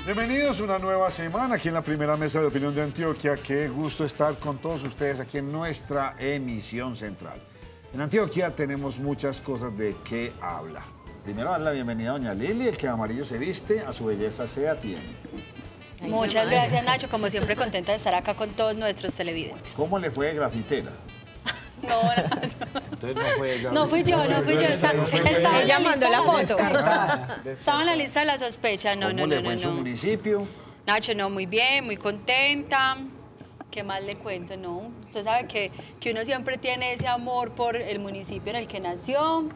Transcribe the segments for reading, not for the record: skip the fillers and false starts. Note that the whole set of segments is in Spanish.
Bienvenidos a una nueva semana aquí en la primera mesa de opinión de Antioquia. Qué gusto estar con todos ustedes aquí en nuestra emisión central. En Antioquia tenemos muchas cosas de qué hablar. Primero, darle la bienvenida a doña Lili, el que de amarillo se viste, a su belleza se atiene. Muchas gracias, Nacho. Como siempre, contenta de estar acá con todos nuestros televidentes. ¿Cómo le fue de grafitera? No, Entonces no fue ella. no fui yo. Estaba Ella mandó la foto. Estaba en la lista de la sospecha. No. ¿Cómo le fue en su municipio? Nacho, no, muy bien, muy contenta. ¿Qué más le cuento? No, usted sabe que uno siempre tiene ese amor por el municipio en el que nació.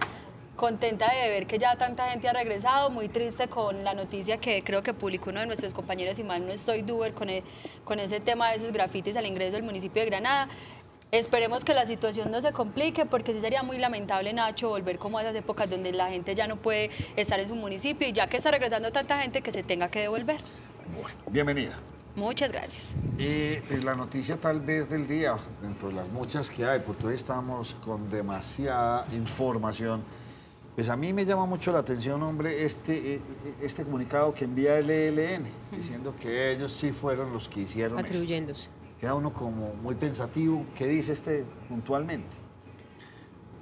Contenta de ver que ya tanta gente ha regresado, muy triste con la noticia que creo que publicó uno de nuestros compañeros, y mal no estoy, Duber, con ese tema de esos grafitis al ingreso del municipio de Granada. Esperemos que la situación no se complique, porque sí sería muy lamentable, Nacho, volver como a esas épocas donde la gente ya no puede estar en su municipio y ya que está regresando tanta gente que se tenga que devolver. Bueno, bienvenida. Muchas gracias. Y la noticia tal vez del día, dentro de las muchas que hay, porque hoy estamos con demasiada información, pues a mí me llama mucho la atención, hombre, este comunicado que envía el ELN, diciendo que ellos sí fueron los que hicieron esto. Atribuyéndose. Queda uno como muy pensativo. ¿Qué dice puntualmente?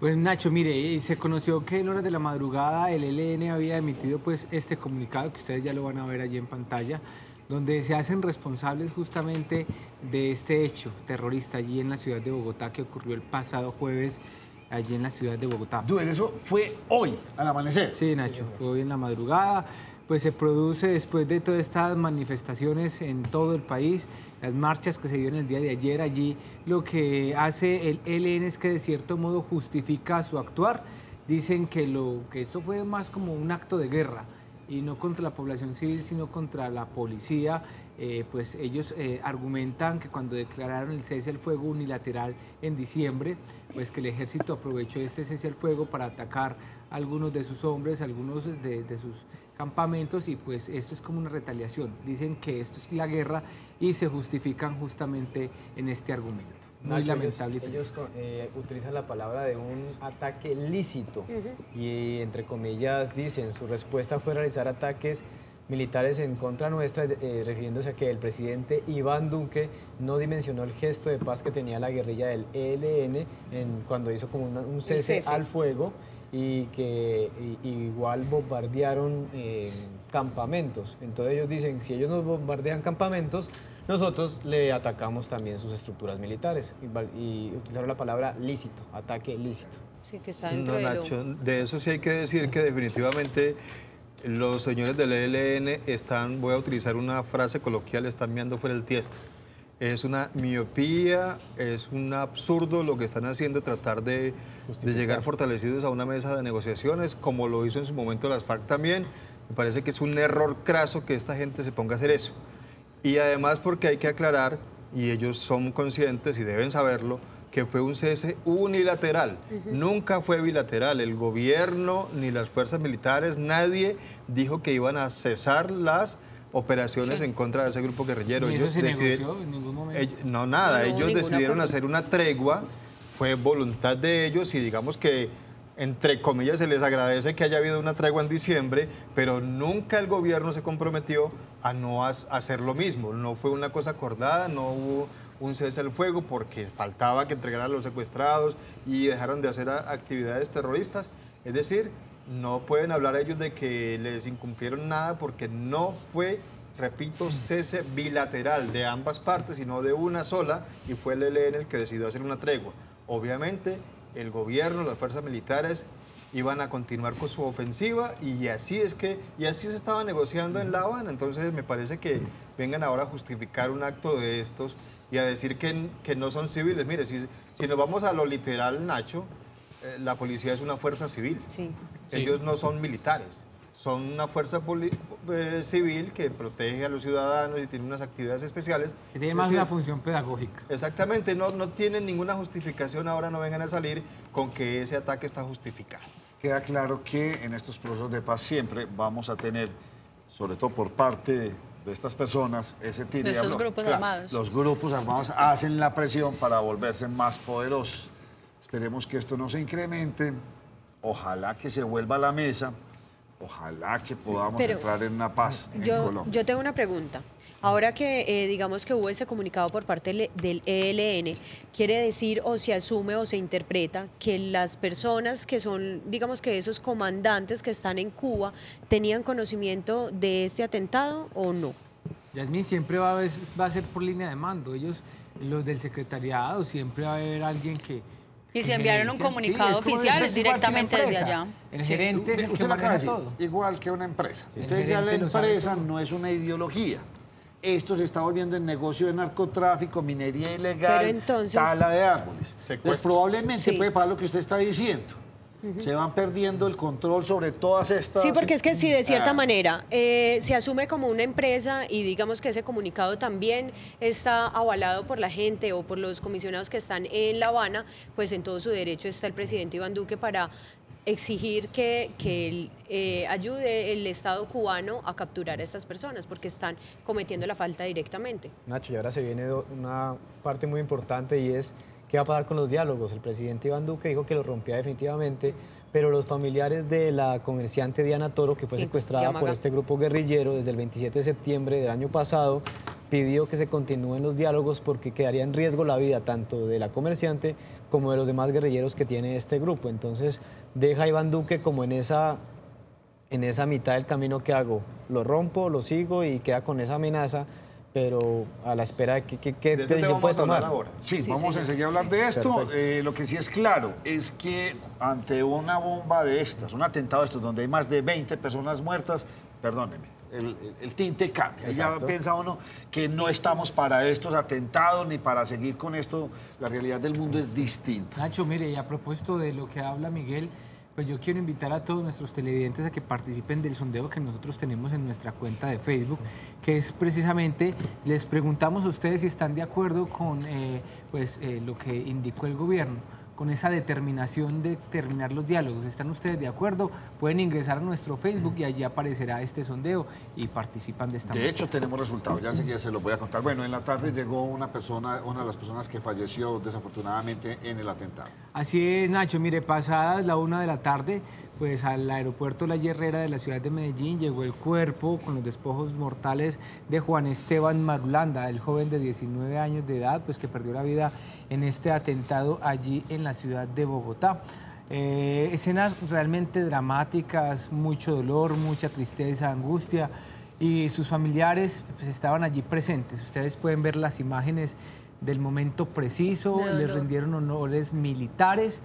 Pues Nacho, mire, se conoció que en horas de la madrugada el ELN había emitido pues este comunicado, que ustedes ya lo van a ver allí en pantalla, donde se hacen responsables justamente de este hecho terrorista allí en la ciudad de Bogotá, que ocurrió el pasado jueves allí en la ciudad de Bogotá. Duel, eso fue hoy, al amanecer. Sí, Nacho, fue hoy en la madrugada. Pues se produce después de todas estas manifestaciones en todo el país, las marchas que se dieron el día de ayer allí, lo que hace el ELN es que de cierto modo justifica su actuar. Dicen que esto fue más como un acto de guerra y no contra la población civil, sino contra la policía. Pues ellos argumentan que cuando declararon el cese al fuego unilateral en diciembre, pues que el ejército aprovechó este cese al fuego para atacar a algunos de sus hombres, algunos de sus campamentos, y pues esto es como una retaliación. Dicen que esto es la guerra y se justifican justamente en este argumento. Muy Nacho, lamentable. Ellos utilizan la palabra de un ataque lícito y entre comillas dicen, su respuesta fue realizar ataques militares en contra nuestra, refiriéndose a que el presidente Iván Duque no dimensionó el gesto de paz que tenía la guerrilla del ELN cuando hizo como un cese al fuego, y que igual bombardearon campamentos. Entonces ellos dicen, si ellos nos bombardean campamentos, nosotros le atacamos también sus estructuras militares, y utilizaron la palabra lícito, ataque lícito. Sí, que está dentro de lo... Nacho, de eso sí hay que decir que definitivamente los señores del ELN están, voy a utilizar una frase coloquial, están mirando fuera el tiesto. Es una miopía, es un absurdo lo que están haciendo, tratar de llegar fortalecidos a una mesa de negociaciones, como lo hizo en su momento las FARC también. Me parece que es un error craso que esta gente se ponga a hacer eso. Y además porque hay que aclarar, y ellos son conscientes y deben saberlo, que fue un cese unilateral, nunca fue bilateral. El gobierno ni las fuerzas militares, nadie dijo que iban a cesar las operaciones en contra de ese grupo guerrillero. ¿Y eso se negoció en ningún momento? No, nada, No hubo ellos decidieron ninguna hacer una tregua, fue voluntad de ellos, y digamos que entre comillas se les agradece que haya habido una tregua en diciembre, pero nunca el gobierno se comprometió a no hacer lo mismo. No fue una cosa acordada, no hubo un cese al fuego porque faltaba que entregaran a los secuestrados y dejaron de hacer actividades terroristas. Es decir, no pueden hablar ellos de que les incumplieron nada, porque no fue, repito, cese bilateral de ambas partes, sino de una sola, y fue el ELN el que decidió hacer una tregua. Obviamente, el gobierno, las fuerzas militares iban a continuar con su ofensiva, y así se estaba negociando en La Habana. Entonces me parece que vengan ahora a justificar un acto de estos y a decir que no son civiles. Mire, si nos vamos a lo literal, Nacho, la policía es una fuerza civil. Sí. Ellos no son militares, son una fuerza civil que protege a los ciudadanos y tiene unas actividades especiales. Que tiene más una función pedagógica. Exactamente, no tienen ninguna justificación. Ahora no vengan a salir con que ese ataque está justificado. Queda claro que en estos procesos de paz siempre vamos a tener, sobre todo por parte de estas personas, ese tiro De y esos hablo. grupos armados. Los grupos armados hacen la presión para volverse más poderosos. Esperemos que esto no se incremente, ojalá que se vuelva a la mesa, Ojalá que podamos Pero entrar en una paz en Colombia. Yo tengo una pregunta. Ahora que digamos que hubo ese comunicado por parte del ELN, ¿quiere decir o se asume o se interpreta que las personas que son, digamos que esos comandantes que están en Cuba, tenían conocimiento de este atentado o no? Yasmín, siempre va a ser por línea de mando. Ellos, los del secretariado, siempre va a haber alguien que... Y si enviaron un comunicado es como oficial, es es igual que una directamente desde empresa. allá. El Sí. gerente es el que Usted lo acaba de maneja decir, todo. igual que una empresa. Sí, el Entonces ya la gerente lo sabe empresa todo. no es una ideología. Esto se está volviendo en negocio de narcotráfico, minería ilegal, Pero entonces- tala de árboles. Secuestro. Entonces probablemente Sí. puede pasar lo que usted está diciendo. Se van perdiendo el control sobre todas estas... Sí, porque es que si de cierta Ah. manera se asume como una empresa y digamos que ese comunicado también está avalado por la gente o por los comisionados que están en La Habana, pues en todo su derecho está el presidente Iván Duque para exigir que ayude el Estado cubano a capturar a estas personas porque están cometiendo la falta directamente. Nacho, y ahora se viene una parte muy importante y es qué va a pasar con los diálogos. El presidente Iván Duque dijo que los rompía definitivamente, pero los familiares de la comerciante Diana Toro, que fue Sí, secuestrada por Yamaga. este grupo guerrillero desde el 27 de septiembre del año pasado, pidió que se continúen los diálogos porque quedaría en riesgo la vida tanto de la comerciante como de los demás guerrilleros que tiene este grupo. Entonces deja a Iván Duque como en esa mitad del camino que hago. Lo rompo, lo sigo y queda con esa amenaza, pero a la espera de qué De ese tema decisión puede vamos a hablar tomar. ahora. Sí, Sí, vamos sí. a enseguida a hablar de esto. Perfecto. Lo que sí es claro es que ante una bomba de estas, un atentado de estos, donde hay más de 20 personas muertas, perdóneme, el tinte cambia. Ya Exacto. piensa uno que no estamos para estos atentados ni para seguir con esto. La realidad del mundo es distinta. Nacho, mire, y a propósito de lo que habla Miguel, pues yo quiero invitar a todos nuestros televidentes a que participen del sondeo que nosotros tenemos en nuestra cuenta de Facebook, que es precisamente, les preguntamos a ustedes si están de acuerdo con lo que indicó el gobierno, con esa determinación de terminar los diálogos. ¿Están ustedes de acuerdo? Pueden ingresar a nuestro Facebook y allí aparecerá este sondeo y participan de esta De manera. hecho, tenemos resultados, ya enseguida se los voy a contar. Bueno, en la tarde llegó una de las personas que falleció desafortunadamente en el atentado. Así es, Nacho. Mire, pasadas la 1 de la tarde, pues al aeropuerto La Herrera de la ciudad de Medellín llegó el cuerpo con los despojos mortales de Juan Esteban Marulanda, el joven de 19 años de edad, pues que perdió la vida en este atentado allí en la ciudad de Bogotá. Escenas realmente dramáticas, mucho dolor, mucha tristeza, angustia, y sus familiares pues, estaban allí presentes. Ustedes pueden ver las imágenes del momento preciso, De dolor. les rindieron honores militares.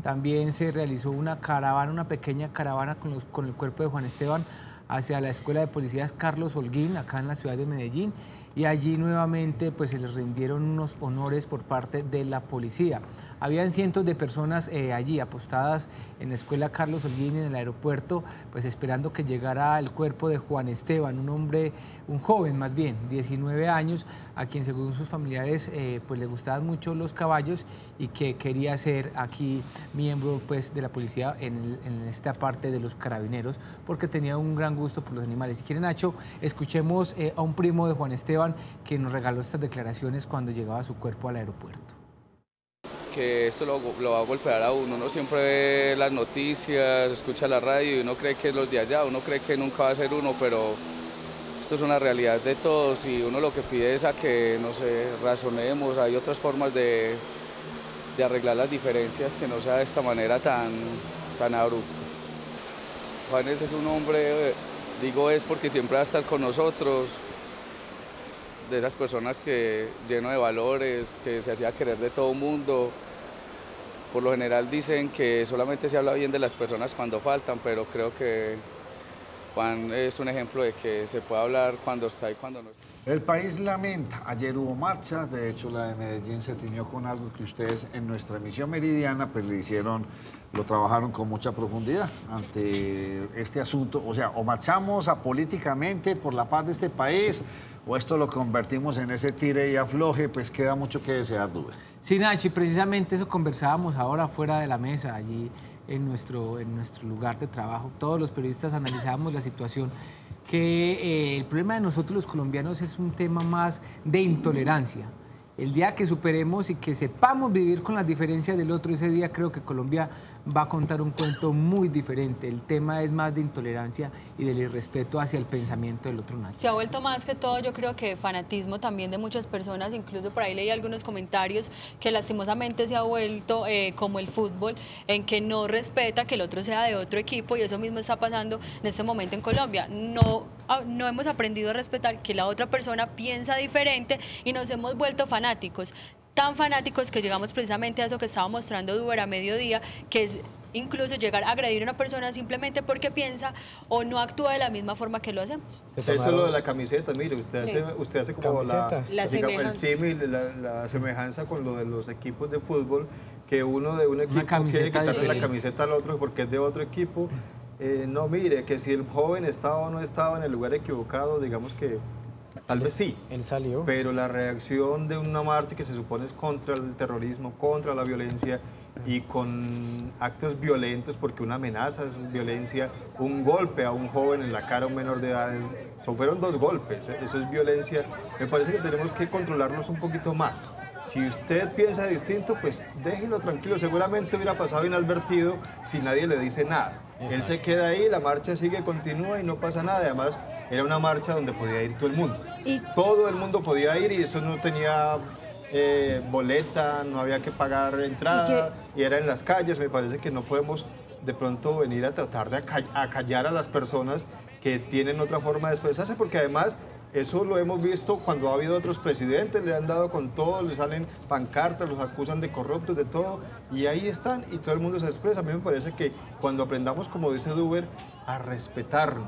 También se realizó una caravana, una pequeña caravana con el cuerpo de Juan Esteban hacia la Escuela de Policías Carlos Holguín, acá en la ciudad de Medellín, y allí nuevamente pues se les rindieron unos honores por parte de la policía. Habían cientos de personas allí apostadas en la Escuela Carlos Holguín, en el aeropuerto, pues esperando que llegara el cuerpo de Juan Esteban, un joven más bien, 19 años, a quien según sus familiares pues le gustaban mucho los caballos y que quería ser aquí miembro pues de la policía en esta parte de los carabineros, porque tenía un gran gusto por los animales. Si quieren, Nacho, escuchemos a un primo de Juan Esteban que nos regaló estas declaraciones cuando llegaba su cuerpo al aeropuerto. Que esto lo va a golpear a uno siempre ve las noticias, escucha la radio y uno cree que es los de allá, uno cree que nunca va a ser uno, pero esto es una realidad de todos y uno lo que pide es a que, no sé, razonemos, hay otras formas de arreglar las diferencias que no sea de esta manera tan abrupta. Juanes es un hombre, digo es porque siempre va a estar con nosotros, de esas personas que lleno de valores, que se hacía querer de todo mundo. Por lo general dicen que solamente se habla bien de las personas cuando faltan, pero creo que Juan es un ejemplo de que se puede hablar cuando está y cuando no está. El país lamenta. Ayer hubo marchas, de hecho la de Medellín se tiñó con algo que ustedes en nuestra emisión meridiana pues lo trabajaron con mucha profundidad ante este asunto. O sea, o marchamos políticamente por la paz de este país, o esto lo convertimos en ese tire y afloje, pues queda mucho que desear, duda. Sí, Nacho, y precisamente eso conversábamos ahora fuera de la mesa, allí en nuestro lugar de trabajo. Todos los periodistas analizábamos la situación, que el problema de nosotros los colombianos es un tema más de intolerancia. El día que superemos y que sepamos vivir con las diferencias del otro, ese día creo que Colombia va a contar un cuento muy diferente. El tema es más de intolerancia y del irrespeto hacia el pensamiento del otro, Nacho. Se ha vuelto más que todo, yo creo que fanatismo también de muchas personas, incluso por ahí leí algunos comentarios que lastimosamente se ha vuelto como el fútbol, en que no respeta que el otro sea de otro equipo, y eso mismo está pasando en este momento en Colombia. No hemos aprendido a respetar que la otra persona piensa diferente y nos hemos vuelto fanáticos, tan fanáticos que llegamos precisamente a eso que estaba mostrando Duber a mediodía, que es incluso llegar a agredir a una persona simplemente porque piensa o no actúa de la misma forma que lo hacemos. Eso es lo de la camiseta, mire, usted hace como el símil, la semejanza con lo de los equipos de fútbol, que uno de un equipo quiere quitarle la camiseta al otro porque es de otro equipo. No, mire, que si el joven estaba o no estaba en el lugar equivocado, digamos que tal vez sí. Él salió. Pero la reacción de una marcha que se supone es contra el terrorismo, contra la violencia y con actos violentos, porque una amenaza es violencia, un golpe a un joven en la cara, a un menor de edad, fueron 2 golpes, eso es violencia. Me parece que tenemos que controlarnos un poquito más. Si usted piensa distinto, pues déjelo tranquilo, seguramente hubiera pasado inadvertido si nadie le dice nada. Exacto. Él se queda ahí, la marcha sigue, continúa y no pasa nada. Además, era una marcha donde podía ir todo el mundo. Todo el mundo podía ir y eso no tenía boleta, no había que pagar entrada y era en las calles. Me parece que no podemos de pronto venir a tratar de acallar a las personas que tienen otra forma de expresarse, porque además eso lo hemos visto cuando ha habido otros presidentes, le han dado con todo, le salen pancartas, los acusan de corruptos, de todo, y ahí están y todo el mundo se expresa. A mí me parece que cuando aprendamos, como dice Duber, a respetarnos,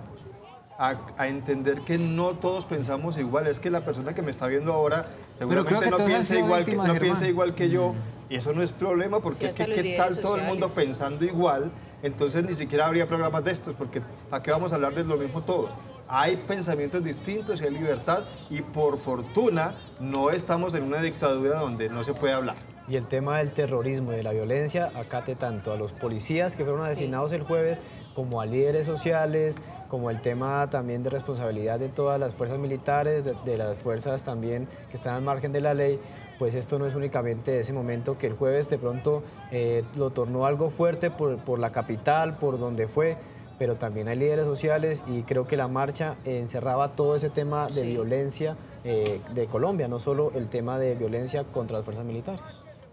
a entender que no todos pensamos igual, es que la persona que me está viendo ahora seguramente no piensa igual que yo, y eso no es problema, porque es que qué tal todo el mundo pensando igual, entonces ni siquiera habría programas de estos, porque ¿para qué vamos a hablar de lo mismo todos? Hay pensamientos distintos y hay libertad, y por fortuna no estamos en una dictadura donde no se puede hablar. Y el tema del terrorismo y de la violencia acate tanto a los policías que fueron asesinados el jueves, como a líderes sociales, como el tema también de responsabilidad de todas las fuerzas militares, de las fuerzas también que están al margen de la ley. Pues esto no es únicamente ese momento que el jueves de pronto lo tornó algo fuerte por la capital, por donde fue, pero también hay líderes sociales, y creo que la marcha encerraba todo ese tema de violencia de Colombia, no solo el tema de violencia contra las fuerzas militares.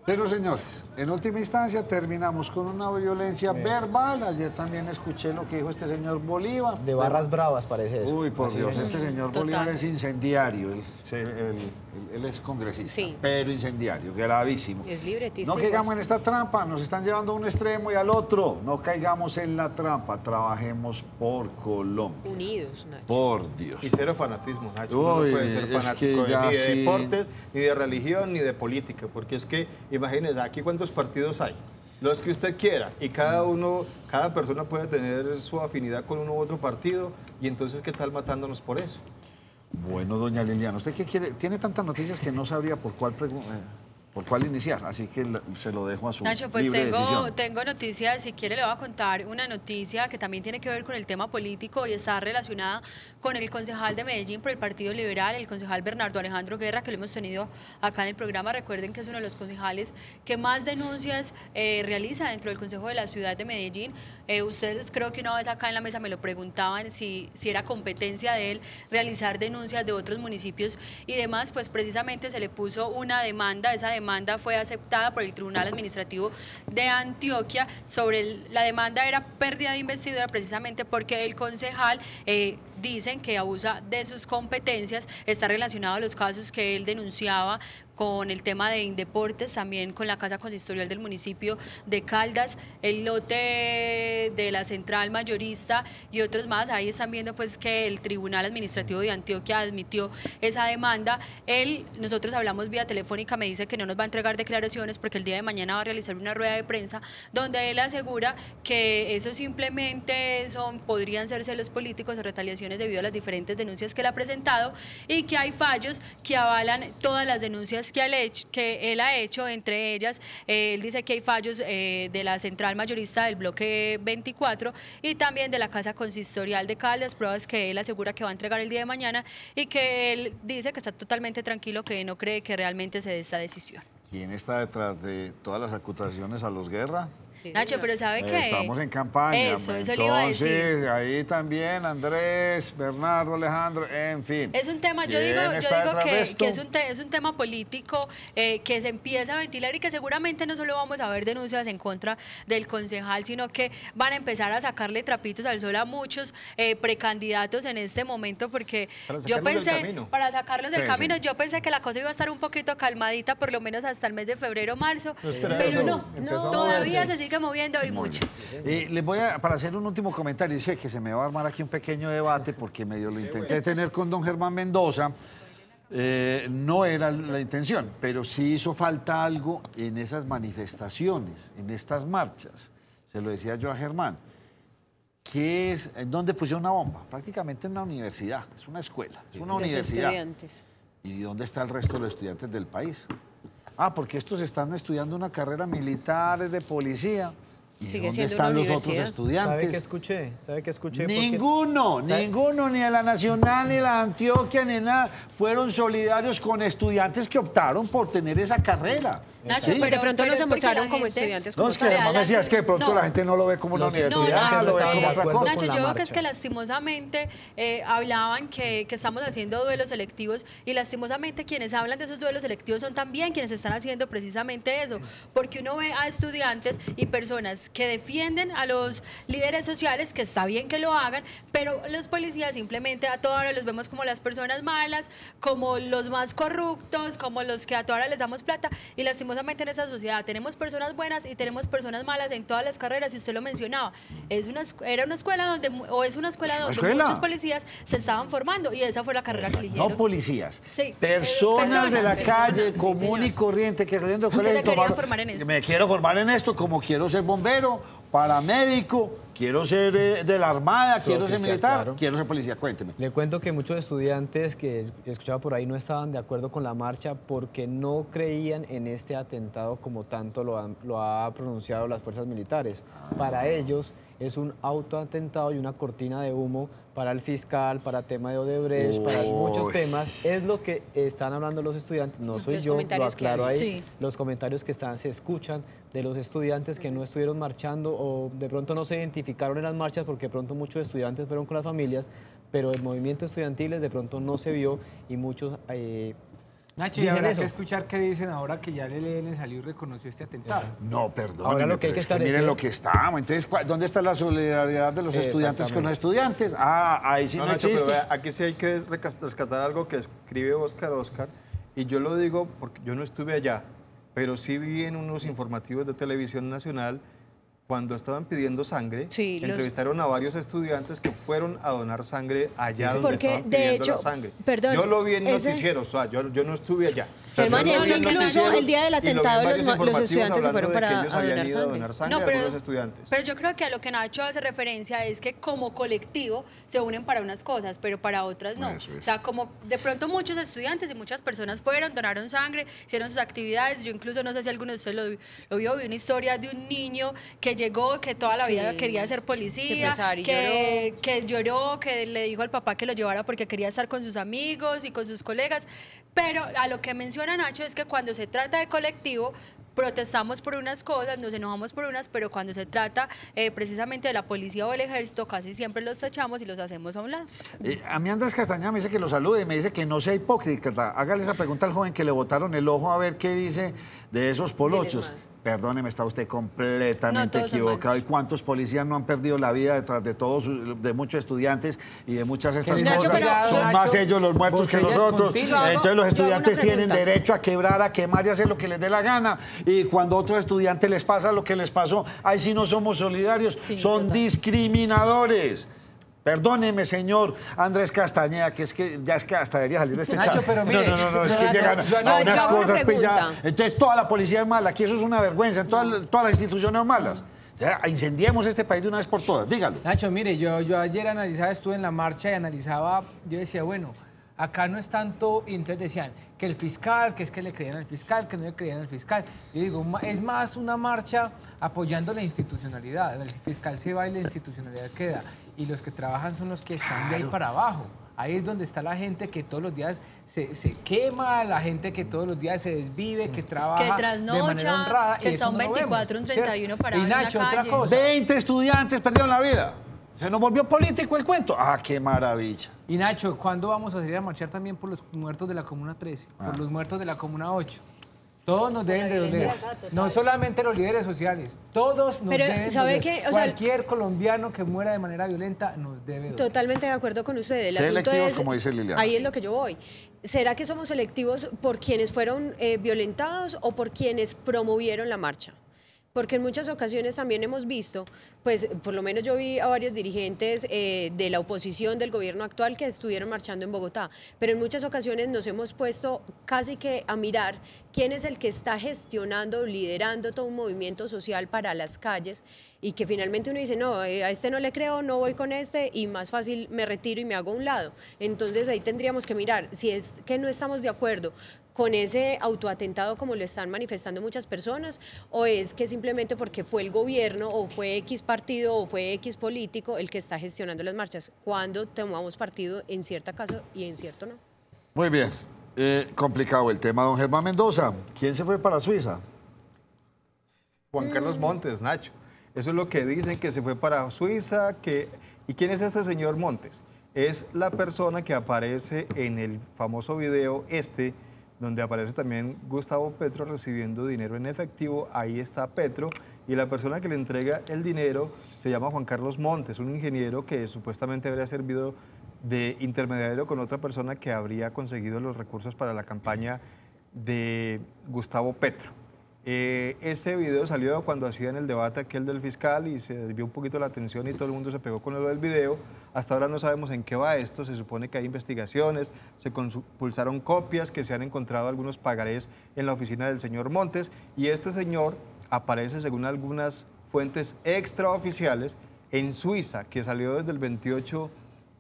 Pero señores, en última instancia terminamos con una violencia verbal. Ayer también escuché lo que dijo este señor Bolívar. De barras bravas parece eso. Uy, por Dios, este señor Bolívar es incendiario. Él es congresista, pero incendiario, gravísimo. Es libretísimo. No caigamos en esta trampa, nos están llevando a un extremo y al otro. No caigamos en la trampa, trabajemos por Colombia. Unidos, Nacho. Por Dios. Y cero fanatismo, Nacho. Uy, no puede ser fanático ni de deportes, ni de religión, ni de política, porque es que, imagínese, aquí cuántos partidos hay, los que usted quiera, y cada persona puede tener su afinidad con uno u otro partido, y entonces ¿qué tal matándonos por eso? Bueno, doña Liliana, usted qué quiere, tiene tantas noticias que no sabría por cuál iniciar, así que se lo dejo a su Nacho, pues libre decisión. tengo noticias, si quiere le voy a contar una noticia que también tiene que ver con el tema político y está relacionada con el concejal de Medellín por el Partido Liberal, el concejal Bernardo Alejandro Guerra, que lo hemos tenido acá en el programa. Recuerden que es uno de los concejales que más denuncias realiza dentro del Consejo de la Ciudad de Medellín. Ustedes creo que una vez acá en la mesa me lo preguntaban si era competencia de él realizar denuncias de otros municipios y demás, pues precisamente se le puso una demanda. Esa demanda fue aceptada por el Tribunal Administrativo de Antioquia. La demanda era pérdida de investidura precisamente porque el concejal dicen que abusa de sus competencias, está relacionado a los casos que él denunciaba con el tema de Indeportes, también con la casa consistorial del municipio de Caldas, el lote de la central mayorista y otros más. Ahí están viendo pues que el Tribunal Administrativo de Antioquia admitió esa demanda. Nosotros hablamos vía telefónica, me dice que no nos va a entregar declaraciones porque el día de mañana va a realizar una rueda de prensa donde él asegura que eso simplemente podrían ser celos políticos o retaliaciones debido a las diferentes denuncias que él ha presentado y que hay fallos que avalan todas las denuncias que él ha hecho, entre ellas él dice que hay fallos de la central mayorista del bloque 24 y también de la casa consistorial de Caldas, pruebas que él asegura que va a entregar el día de mañana y que él dice que está totalmente tranquilo, que no cree que realmente se dé esta decisión. ¿Quién está detrás de todas las acusaciones a los Guerra? Sí, Nacho, señor. pero ¿sabe qué? Estamos en campaña. Eso le iba a decir. Entonces, ahí también Andrés, Bernardo, Alejandro, en fin. Es un tema, yo ¿Quién digo está detrás de que esto? es un tema político que se empieza a ventilar y que seguramente no solo vamos a ver denuncias en contra del concejal, sino que van a empezar a sacarle trapitos al sol a muchos precandidatos en este momento, porque Para yo sacarlos del pensé, camino. para sacarlos del Sí, camino, sí. yo pensé que la cosa iba a estar un poquito calmadita, por lo menos hasta el mes de febrero, marzo, espera pero eso. no, Empezó a todavía moverse. se sigue moviendo y mucho. Les voy a, para hacer un último comentario, sé que se me va a armar aquí un pequeño debate porque medio lo intenté tener con don Germán Mendoza, no era la intención, pero sí hizo falta algo en esas manifestaciones, en estas marchas, se lo decía yo a Germán, que es, ¿en dónde pusieron una bomba? Prácticamente en una universidad, es una escuela, es una Los universidad. estudiantes. ¿Y dónde está el resto de los estudiantes del país? Ah, porque estos están estudiando una carrera militar, de policía. ¿Y Sigue dónde siendo están una los otros universidad. estudiantes? ¿Sabe qué escuché? ¿Sabe qué escuché? Porque- Ninguno, ¿Sabe? ninguno, ni de la Nacional, ni de la Antioquia, ni nada, fueron solidarios con estudiantes que optaron por tener esa carrera. Nacho, ¿Sí? Pues de pronto no es se porque mostraron la como gente- estudiantes No, como es que tal. Germán me decía, es que de pronto No. la gente no lo ve como una Los universidad, estudiantes lo ve estaban como de otra acuerdo cosa. Nacho, con la yo creo que marcha. es que lastimosamente hablaban que estamos haciendo duelos selectivos y lastimosamente quienes hablan de esos duelos selectivos son también quienes están haciendo precisamente eso, porque uno ve a estudiantes y personas que defienden a los líderes sociales, que está bien que lo hagan, pero los policías simplemente a toda hora los vemos como las personas malas, como los más corruptos, como los que a toda hora les damos plata, y lastimosamente en esa sociedad tenemos personas buenas y tenemos personas malas en todas las carreras, y usted lo mencionaba, era una escuela donde, o es una escuela donde escuela. muchos policías se estaban formando, y esa fue la carrera que eligieron. No policías, Sí, personas de la personas, calle, sí, común señor. y corriente, que saliendo de Que colegio se querían tomaron- formar en eso. Me quiero formar en esto, como quiero ser bombero, paramédico, quiero ser de la Armada, quiero ser oficial, militar, claro. quiero ser policía. Cuénteme. Le cuento que muchos estudiantes que escuchaba por ahí no estaban de acuerdo con la marcha porque no creían en este atentado como tanto lo ha pronunciado las fuerzas militares. Para ellos es un autoatentado y una cortina de humo para el fiscal, para tema de Odebrecht, para muchos temas. Es lo que están hablando los estudiantes, no soy Los yo, lo comentarios que aclaro ahí. Sí. Los comentarios que se escuchan de los estudiantes que no estuvieron marchando o de pronto no se identificaron en las marchas porque de pronto muchos estudiantes fueron con las familias, pero el movimiento estudiantil de pronto no se vio y muchos Nacho, y dicen habrá eso. que escuchar qué dicen ahora que ya el ELN salió y reconoció este atentado. No, perdón. Ahora lo que hay que esclarecer- miren lo que estamos. Entonces, ¿dónde está la solidaridad de los estudiantes con los estudiantes? Ah, ahí sí no, Nacho, pero existe. vea, aquí sí hay que rescatar algo que escribe Oscar, y yo lo digo porque yo no estuve allá, pero sí vi en unos informativos de televisión nacional cuando estaban pidiendo sangre, Sí, los- entrevistaron a varios estudiantes que fueron a donar sangre allá donde Porque, estaban de pidiendo hecho, la sangre. perdón, yo lo vi en ese- noticieros, o sea, yo no estuve allá. Germán, Pero yo es lo que vi en incluso noticieros el día del y lo vi en atentado varios los informativos estudiantes se hablando fueron de para que ellos habían donar ido a sangre. donar sangre No, a algunos estudiantes. pero yo creo que a lo que Nacho hace referencia es que como colectivo se unen para unas cosas, pero para otras no. Eso es. O sea, como de pronto muchos estudiantes y muchas personas fueron, donaron sangre, hicieron sus actividades. Yo incluso, no sé si alguno de ustedes lo vio, vi una historia de un niño que llegó, que toda la vida Sí. quería ser Que policía, pesar, y que lloró, que le dijo al papá que lo llevara porque quería estar con sus amigos y con sus colegas. Pero a lo que menciona Nacho es que cuando se trata de colectivo, protestamos por unas cosas, nos enojamos por unas, pero cuando se trata precisamente de la policía o el ejército, casi siempre los tachamos y los hacemos a un lado. A mí Andrés Castañeda me dice que lo salude, me dice que no sea hipócrita. Hágale esa pregunta al joven que le botaron el ojo a ver qué dice de esos polochos. Diles, man. Perdóneme, está usted No, completamente todos son equivocado. ¿Y malos. cuántos policías no han perdido la vida detrás de todos, de muchos estudiantes y de muchas estas Nacho, cosas? pero- Son Nacho, más ellos los muertos que botellas nosotros. continuas. Yo hago- Entonces los yo hago una estudiantes tienen pregunta. derecho a quebrar, a quemar y hacer lo que les dé la gana. Y cuando a otros estudiantes les pasa lo que les pasó, ahí sí no somos solidarios, Sí, son total. discriminadores. Perdóneme, señor Andrés Castañeda, que es que ya es que hasta debería salir de este Nacho, chat. pero mire, no, es que yo- llegan yo- a yo unas hago una cosas pregunta. pilladas. Entonces toda la policía es mala, aquí eso es una vergüenza, todas las instituciones son malas. Ya, incendiemos este país de una vez por todas, dígalo. Nacho, mire, yo ayer analizaba, estuve en la marcha y analizaba, yo decía, bueno, acá no es tanto, y entonces decían que el fiscal, que es que le creían al fiscal, que no le creían al fiscal. Yo digo, es más una marcha apoyando la institucionalidad. El fiscal se va y la institucionalidad queda. Y los que trabajan son los que están de ahí para abajo. Ahí es donde está la gente que todos los días se quema, la gente que todos los días se desvive, que trabaja Que trasnocha, de manera honrada. que está un 24, un 31 parado Y en la Nacho, otra calle. cosa. 20 estudiantes perdieron la vida. Se nos volvió político el cuento. Ah, qué maravilla. Y Nacho, ¿cuándo vamos a salir a marchar también por los muertos de la Comuna 13, por los muertos de la Comuna 8? Todos nos deben de doler. No solamente los líderes sociales, todos nos deben ¿sabe doler. qué? O sea, Cualquier colombiano que muera de manera violenta nos debe doler. Totalmente de acuerdo con ustedes. El asunto Selectivos, es, como dice Liliana. ahí es lo que yo voy. ¿Será que somos selectivos por quienes fueron violentados o por quienes promovieron la marcha? Porque en muchas ocasiones también hemos visto, pues por lo menos yo vi a varios dirigentes de la oposición del gobierno actual que estuvieron marchando en Bogotá, pero en muchas ocasiones nos hemos puesto casi que a mirar quién es el que está gestionando, liderando todo un movimiento social para las calles y que finalmente uno dice, no, a este no le creo, no voy con este y más fácil me retiro y me hago a un lado. Entonces ahí tendríamos que mirar si es que no estamos de acuerdo con ese autoatentado como lo están manifestando muchas personas, o es que simplemente porque fue el gobierno o fue X partido o fue X político el que está gestionando las marchas, cuando tomamos partido en cierto caso y en cierto no. Muy bien. Complicado el tema, don Germán Mendoza. ¿Quién se fue para Suiza? Juan Carlos Montes, Nacho. Eso es lo que dicen, que se fue para Suiza. ¿Y quién es este señor Montes? Es la persona que aparece en el famoso video donde aparece también Gustavo Petro recibiendo dinero en efectivo. Ahí está Petro, y la persona que le entrega el dinero se llama Juan Carlos Montes, un ingeniero que supuestamente habría servido de intermediario con otra persona que habría conseguido los recursos para la campaña de Gustavo Petro. Ese video salió cuando hacían el debate aquel del fiscal y se desvió un poquito la atención y todo el mundo se pegó con lo del video. Hasta ahora no sabemos en qué va esto. Se supone que hay investigaciones, se compulsaron copias, que se han encontrado algunos pagarés en la oficina del señor Montes, y este señor aparece, según algunas fuentes extraoficiales, en Suiza, que salió desde el 28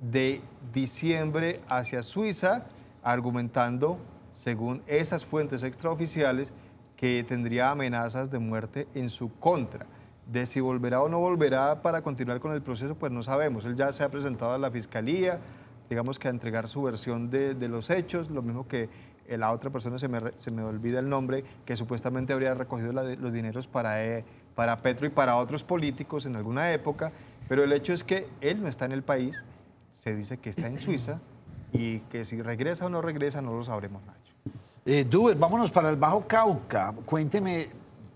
de diciembre hacia Suiza, argumentando, según esas fuentes extraoficiales, que tendría amenazas de muerte en su contra. De si volverá o no volverá para continuar con el proceso, pues no sabemos. Él ya se ha presentado a la fiscalía, digamos que a entregar su versión de los hechos, lo mismo que la otra persona, se me olvida el nombre, que supuestamente habría recogido los dineros para Petro y para otros políticos en alguna época, pero el hecho es que él no está en el país, se dice que está en Suiza, y que si regresa o no regresa no lo sabremos, Nacho. Duber, vámonos para el Bajo Cauca. Cuénteme,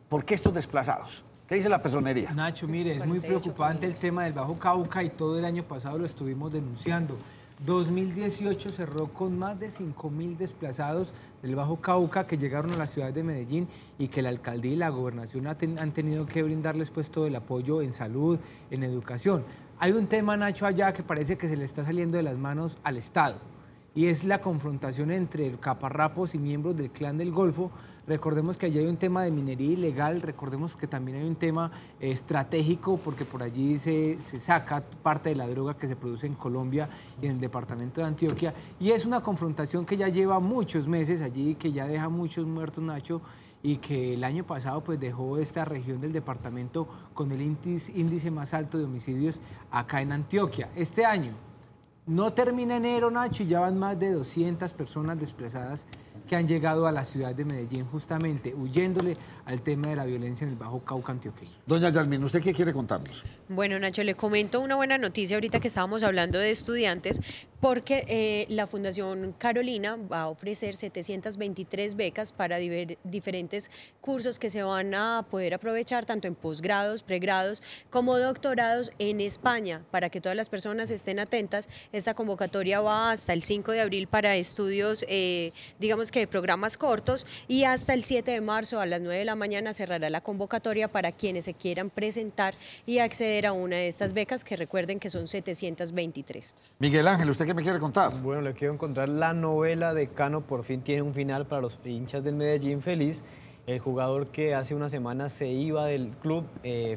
¿por qué estos desplazados? ¿Qué dice la personería? Nacho, mire, es muy preocupante el tema del Bajo Cauca y todo el año pasado lo estuvimos denunciando. 2018 cerró con más de 5.000 desplazados del Bajo Cauca que llegaron a la ciudad de Medellín y que la alcaldía y la gobernación han tenido que brindarles pues todo el apoyo en salud, en educación. Hay un tema, Nacho, allá que parece que se le está saliendo de las manos al Estado, y es la confrontación entre caparrapos y miembros del Clan del Golfo. Recordemos que allí hay un tema de minería ilegal, recordemos que también hay un tema estratégico, porque por allí se saca parte de la droga que se produce en Colombia y en el departamento de Antioquia, y es una confrontación que ya lleva muchos meses allí, que ya deja muchos muertos, Nacho, y que el año pasado pues dejó esta región del departamento con el índice más alto de homicidios acá en Antioquia. Este año no termina enero, Nacho, y ya van más de 200 personas desplazadas que han llegado a la ciudad de Medellín justamente huyéndole al tema de la violencia en el Bajo Cauca antioqueño. Doña Yasmín, ¿usted qué quiere contarnos? Bueno, Nacho, le comento una buena noticia ahorita que estábamos hablando de estudiantes, porque la Fundación Carolina va a ofrecer 723 becas para diferentes cursos que se van a poder aprovechar tanto en posgrados, pregrados como doctorados en España, para que todas las personas estén atentas. Esta convocatoria va hasta el 5 de abril para estudios, digamos que de programas cortos, y hasta el 7 de marzo a las 9 de la mañana cerrará la convocatoria para quienes se quieran presentar y acceder a una de estas becas, que recuerden que son 723. Miguel Ángel, ¿usted qué me quiere contar? Bueno, le quiero encontrar la novela de Cano, por fin tiene un final para los hinchas del Medellín feliz. El jugador que hace una semana se iba del club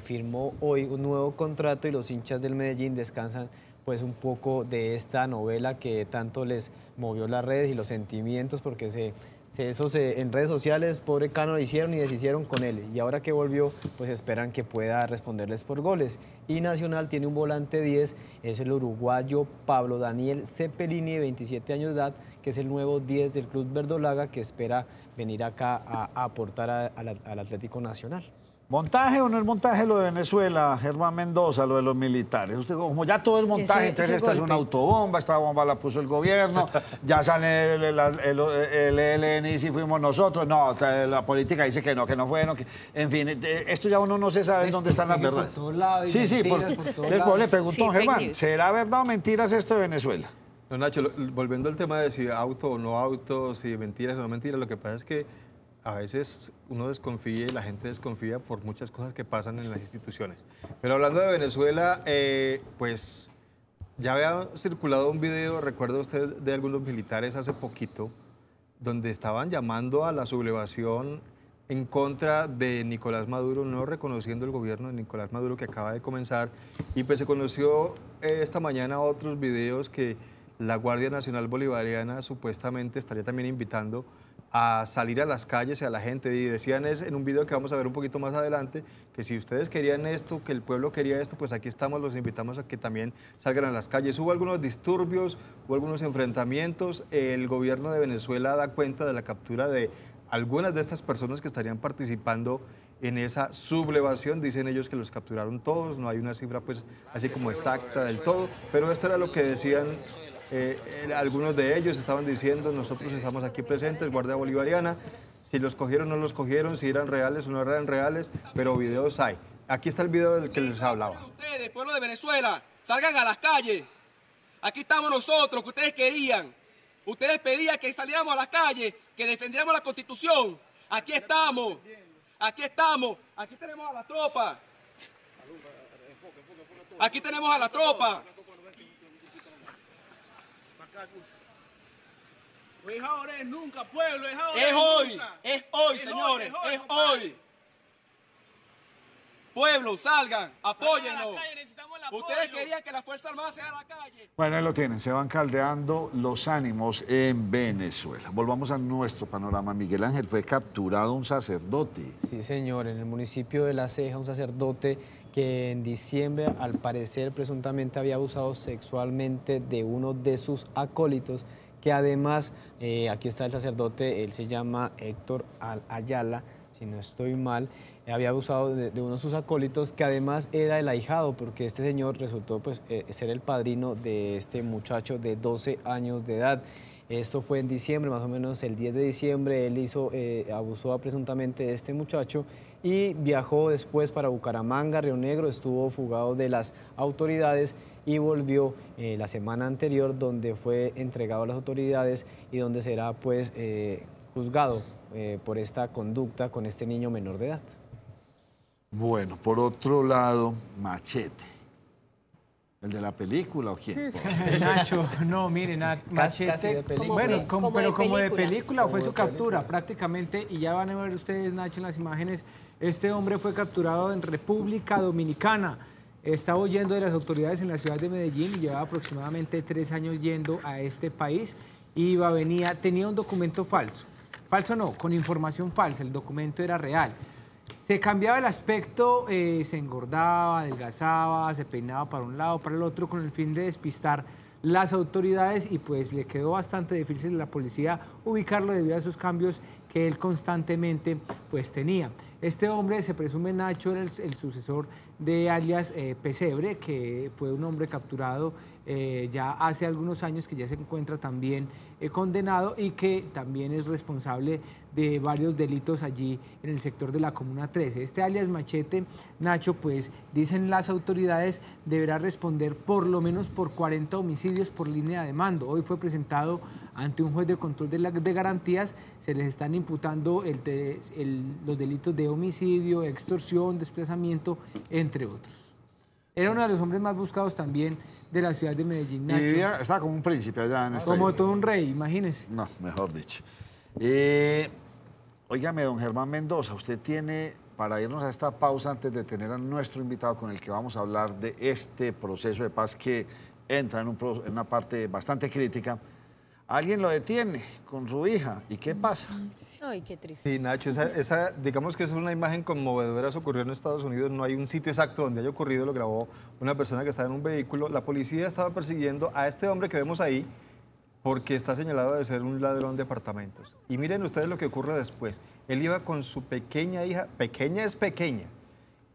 firmó hoy un nuevo contrato y los hinchas del Medellín descansan pues un poco de esta novela que tanto les movió las redes y los sentimientos, porque se En redes sociales, pobre Cano, lo hicieron y deshicieron con él. Y ahora que volvió, pues esperan que pueda responderles por goles. Y Nacional tiene un volante 10, es el uruguayo Pablo Daniel Cepelini, de 27 años de edad, que es el nuevo 10 del Club Verdolaga, que espera venir acá a aportar al Atlético Nacional. ¿Montaje o no es montaje lo de Venezuela, Germán Mendoza, lo de los militares? Usted, como ya todo es montaje, entonces esta es una autobomba, esta bomba la puso el gobierno, ya sale el ELN y si fuimos nosotros, no, la política dice que no fueron, en fin, esto ya uno no se sabe dónde están las verdades. Sí, le pregunto, Germán, ¿será verdad o mentiras esto de Venezuela? No, Nacho, volviendo al tema de si auto o no auto, si mentiras o no mentiras, lo que pasa es que a veces uno desconfía y la gente desconfía por muchas cosas que pasan en las instituciones. Pero hablando de Venezuela, pues ya había circulado un video, recuerda usted, de algunos militares hace poquito, donde estaban llamando a la sublevación en contra de Nicolás Maduro, no reconociendo el gobierno de Nicolás Maduro que acaba de comenzar. Y pues se conoció esta mañana otros videos que la Guardia Nacional Bolivariana supuestamente estaría también invitando a salir a las calles y a la gente, y decían en un video que vamos a ver un poquito más adelante, que si ustedes querían esto, que el pueblo quería esto, pues aquí estamos, los invitamos a que también salgan a las calles. Hubo algunos disturbios, hubo algunos enfrentamientos, el gobierno de Venezuela da cuenta de la captura de algunas de estas personas que estarían participando en esa sublevación. Dicen ellos que los capturaron todos, no hay una cifra pues así como exacta del todo, pero esto era lo que decían. Algunos de ellos estaban diciendo: nosotros estamos aquí presentes, Guardia Bolivariana, si los cogieron o no los cogieron, si eran reales o no eran reales, pero videos hay. Aquí está el video del que les hablaba. Ustedes, pueblo de Venezuela, salgan a las calles. Aquí estamos nosotros, que ustedes querían. Ustedes pedían que saliéramos a las calles, que defendiéramos la Constitución. Aquí estamos. Aquí estamos. Aquí tenemos a la tropa. Aquí tenemos a la tropa. No es ahora, es nunca, pueblo, es ahora. Es hoy, señores, es hoy. Pueblo, salgan, apóyennos. Ustedes querían que la Fuerza Armada sea a la calle. Bueno, ahí lo tienen, se van caldeando los ánimos en Venezuela. Volvamos a nuestro panorama. Miguel Ángel, fue capturado un sacerdote. Sí, señor, en el municipio de La Ceja, un sacerdote que en diciembre, al parecer, presuntamente había abusado sexualmente de uno de sus acólitos, que además, aquí está el sacerdote, él se llama Héctor Ayala, si no estoy mal, había abusado de uno de sus acólitos, que además era el ahijado, porque este señor resultó pues, ser el padrino de este muchacho de 12 años de edad. Esto fue en diciembre, más o menos el 10 de diciembre, él abusó presuntamente de este muchacho y viajó después para Bucaramanga, Río Negro, estuvo fugado de las autoridades y volvió la semana anterior, donde fue entregado a las autoridades y donde será pues juzgado por esta conducta con este niño menor de edad. Bueno, por otro lado, Machete. ¿El de la película o quién? Nacho, no, miren, Machete, bueno, pero como de película fue su captura prácticamente, y ya van a ver ustedes, Nacho, en las imágenes, este hombre fue capturado en República Dominicana, estaba huyendo de las autoridades en la ciudad de Medellín y llevaba aproximadamente 3 años yendo a este país, tenía un documento falso no, con información falsa, el documento era real. Se cambiaba el aspecto, se engordaba, adelgazaba, se peinaba para un lado, para el otro, con el fin de despistar las autoridades, y pues le quedó bastante difícil a la policía ubicarlo debido a esos cambios que él constantemente pues tenía. Este hombre, se presume, Nacho, era el sucesor de alias Pesebre, que fue un hombre capturado ya hace algunos años, que ya se encuentra también condenado y que también es responsable de varios delitos allí en el sector de la Comuna 13. Este alias Machete, Nacho, pues dicen las autoridades, deberá responder por lo menos por 40 homicidios por línea de mando. Hoy fue presentado ante un juez de control de garantías, se les están imputando los delitos de homicidio, extorsión, desplazamiento, entre otros. Era uno de los hombres más buscados también de la ciudad de Medellín, Nacho. Y estaba como un príncipe allá en este... Como todo un rey, imagínese. No, mejor dicho. Óigame, don Germán Mendoza, usted tiene, para irnos a esta pausa antes de tener a nuestro invitado con el que vamos a hablar de este proceso de paz que entra en una parte bastante crítica, alguien lo detiene con su hija. ¿Y qué pasa? Ay, qué triste. Sí, Nacho, digamos que es una imagen conmovedora, eso ocurrió en Estados Unidos, no hay un sitio exacto donde haya ocurrido, lo grabó una persona que estaba en un vehículo, la policía estaba persiguiendo a este hombre que vemos ahí porque está señalado de ser un ladrón de apartamentos. Y miren ustedes lo que ocurre después, él iba con su pequeña hija, pequeña es pequeña,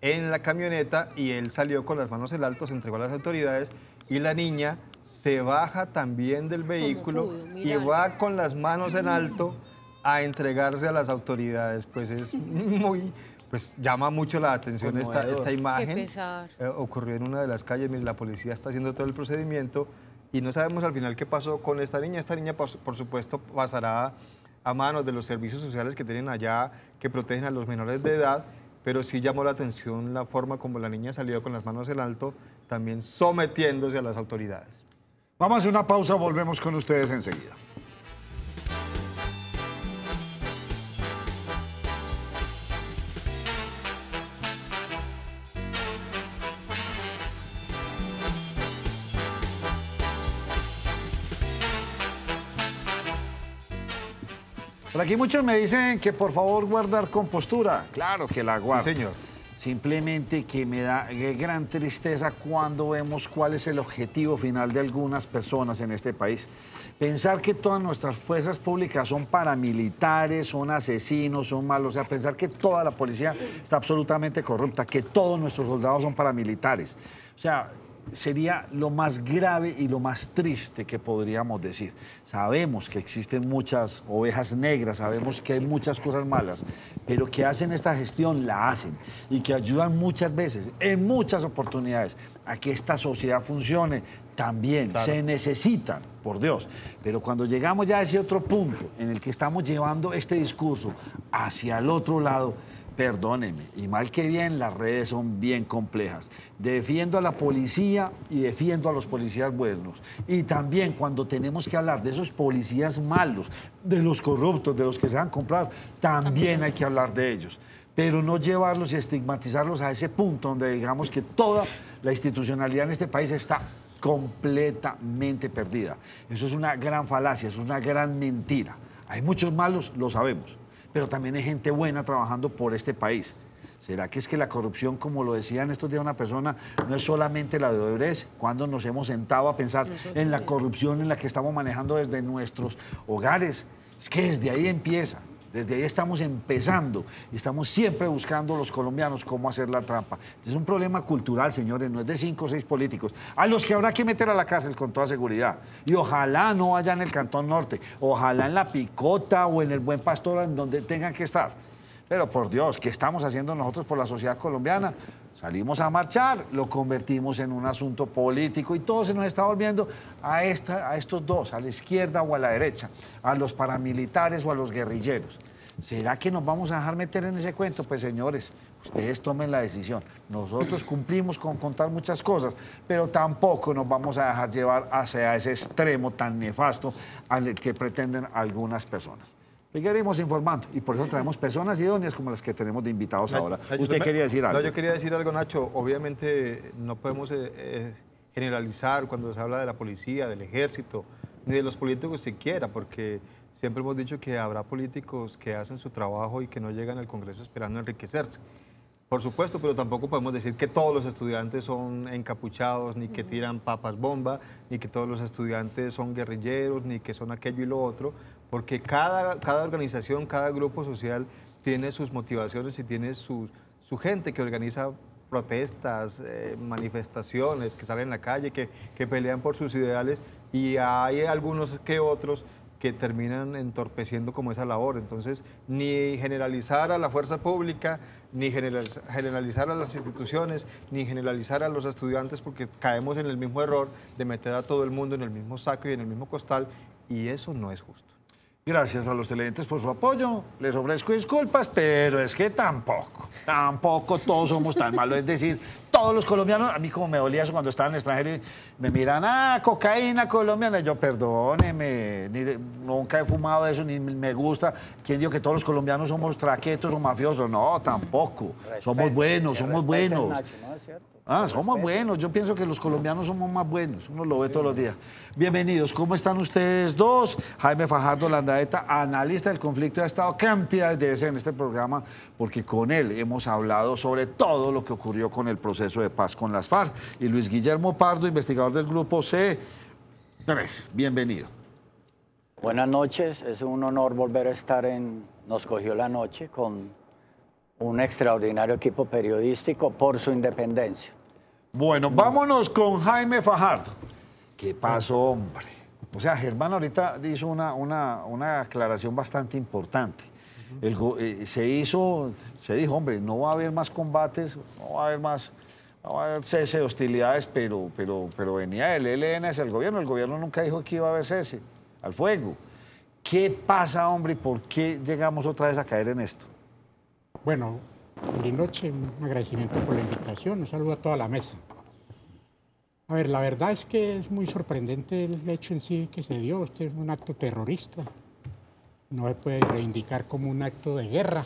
en la camioneta y él salió con las manos en alto, se entregó a las autoridades y la niña se baja también del vehículo y va con las manos en alto a entregarse a las autoridades. Pues es muy, pues llama mucho la atención esta imagen. Qué pesar. Ocurrió en una de las calles, la policía está haciendo todo el procedimiento y no sabemos al final qué pasó con esta niña. Esta niña, por supuesto, pasará a manos de los servicios sociales que tienen allá, que protegen a los menores de edad, pero sí llamó la atención la forma como la niña salió con las manos en alto, también sometiéndose a las autoridades. Vamos a hacer una pausa, volvemos con ustedes enseguida. Por aquí muchos me dicen que por favor guardar compostura. Claro que la guardo. Sí, señor. Simplemente que me da gran tristeza cuando vemos cuál es el objetivo final de algunas personas en este país. Pensar que todas nuestras fuerzas públicas son paramilitares, son asesinos, son malos. O sea, pensar que toda la policía está absolutamente corrupta, que todos nuestros soldados son paramilitares. O sea, sería lo más grave y lo más triste que podríamos decir. Sabemos que existen muchas ovejas negras, sabemos que hay muchas cosas malas, pero que hacen esta gestión, la hacen, y que ayudan muchas veces, en muchas oportunidades, a que esta sociedad funcione también. Claro. Se necesitan, por Dios. Pero cuando llegamos ya a ese otro punto en el que estamos llevando este discurso hacia el otro lado, perdónenme, y mal que bien, las redes son bien complejas. Defiendo a la policía y defiendo a los policías buenos. Y también cuando tenemos que hablar de esos policías malos, de los corruptos, de los que se van a comprar, también hay que hablar de ellos. Pero no llevarlos y estigmatizarlos a ese punto donde digamos que toda la institucionalidad en este país está completamente perdida. Eso es una gran falacia, eso es una gran mentira. Hay muchos malos, lo sabemos, pero también hay gente buena trabajando por este país. ¿Será que es que la corrupción, como lo decía en estos días una persona, no es solamente la de Odebrecht? Cuando nos hemos sentado a pensar en la corrupción en la que estamos manejando desde nuestros hogares, es que desde ahí empieza. Desde ahí estamos empezando y estamos siempre buscando los colombianos cómo hacer la trampa. Este es un problema cultural, señores, no es de 5 o 6 políticos, a los que habrá que meter a la cárcel con toda seguridad. Y ojalá no vaya en el Cantón Norte, ojalá en La Picota o en el Buen Pastor, en donde tengan que estar. Pero por Dios, ¿qué estamos haciendo nosotros por la sociedad colombiana? Salimos a marchar, lo convertimos en un asunto político y todo se nos está volviendo a estos dos, a la izquierda o a la derecha, a los paramilitares o a los guerrilleros. ¿Será que nos vamos a dejar meter en ese cuento? Pues señores, ustedes tomen la decisión. Nosotros cumplimos con contar muchas cosas, pero tampoco nos vamos a dejar llevar hacia ese extremo tan nefasto al que pretenden algunas personas. Seguiremos informando y por eso traemos personas idóneas como las que tenemos de invitados ahora. ¿Usted quería decir algo? No, yo quería decir algo, Nacho. Obviamente no podemos generalizar cuando se habla de la policía, del ejército, ni de los políticos siquiera, porque siempre hemos dicho que habrá políticos que hacen su trabajo y que no llegan al Congreso esperando enriquecerse. Por supuesto, pero tampoco podemos decir que todos los estudiantes son encapuchados, ni que tiran papas bomba, ni que todos los estudiantes son guerrilleros, ni que son aquello y lo otro, porque cada organización, cada grupo social tiene sus motivaciones y tiene su gente que organiza protestas, manifestaciones, que salen a la calle, que pelean por sus ideales, y hay algunos que otros que terminan entorpeciendo como esa labor. Entonces, ni generalizar a la fuerza pública, ni generalizar a las instituciones, ni generalizar a los estudiantes, porque caemos en el mismo error de meter a todo el mundo en el mismo saco y en el mismo costal, y eso no es justo. Gracias a los televidentes por su apoyo. Les ofrezco disculpas, pero es que tampoco todos somos tan malos. Es decir, todos los colombianos, a mí como me dolía eso cuando estaba en el extranjero, me miran, cocaína colombiana. Y yo, perdóneme, nunca he fumado eso, ni me gusta. ¿Quién dijo que todos los colombianos somos traquetos o mafiosos? No, tampoco. Somos buenos, somos buenos. Nacho, no es cierto. Ah, somos buenos. Yo pienso que los colombianos somos más buenos. Uno lo ve todos los días. Bienvenidos. ¿Cómo están ustedes dos? Jaime Fajardo Landaeta, analista del conflicto, ha estado cantidad de veces en este programa porque con él hemos hablado sobre todo lo que ocurrió con el proceso de paz con las FARC. Y Luis Guillermo Pardo, investigador del Grupo C3. Bienvenido. Buenas noches. Es un honor volver a estar en Nos Cogió la Noche con un extraordinario equipo periodístico por su independencia. Bueno, vámonos con Jaime Fajardo. ¿Qué pasó, hombre? O sea, Germán ahorita hizo una aclaración bastante importante. Se dijo, hombre, no va a haber más combates, no va a haber cese de hostilidades, pero venía el ELN hacia el gobierno nunca dijo que iba a haber cese al fuego. ¿Qué pasa, hombre, y por qué llegamos otra vez a caer en esto? Bueno, buenas noches, un agradecimiento por la invitación, un saludo a toda la mesa. A ver, la verdad es que es muy sorprendente el hecho en sí que se dio. Este es un acto terrorista, no se puede reivindicar como un acto de guerra.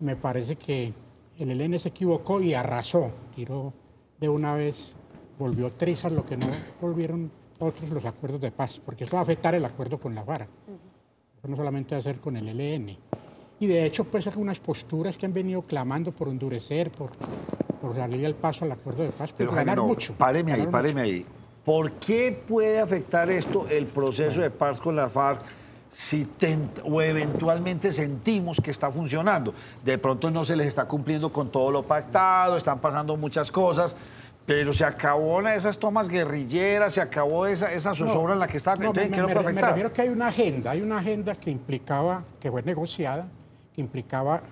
Me parece que el ELN se equivocó y arrasó, tiró de una vez, volvió trizas lo que no volvieron otros los acuerdos de paz, porque eso va a afectar el acuerdo con la FARC, eso no solamente va a ser con el ELN. Y de hecho, pues algunas posturas que han venido clamando por endurecer, por salir al paso al acuerdo de paz, pero Jaime, no, mucho. Páreme ahí. ¿Por qué puede afectar esto el proceso de paz con la FARC si o eventualmente sentimos que está funcionando? De pronto no se les está cumpliendo con todo lo pactado, están pasando muchas cosas, pero se acabó esas tomas guerrilleras, se acabó esa zozobra en la que estaba. Entonces, ¿qué no puede afectar? Me refiero que hay una agenda que implicaba, que fue negociada, que implicaba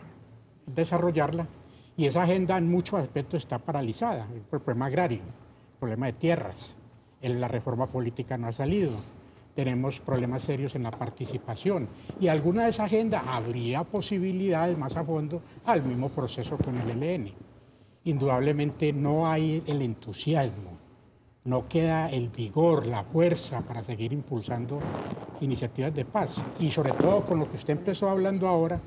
desarrollarla, y esa agenda en muchos aspectos está paralizada. El problema agrario, el problema de tierras, la reforma política no ha salido, tenemos problemas serios en la participación, y alguna de esa agenda habría posibilidades más a fondo al mismo proceso con el ELN. Indudablemente no hay el entusiasmo, no queda el vigor, la fuerza para seguir impulsando iniciativas de paz, y sobre todo con lo que usted empezó hablando ahora,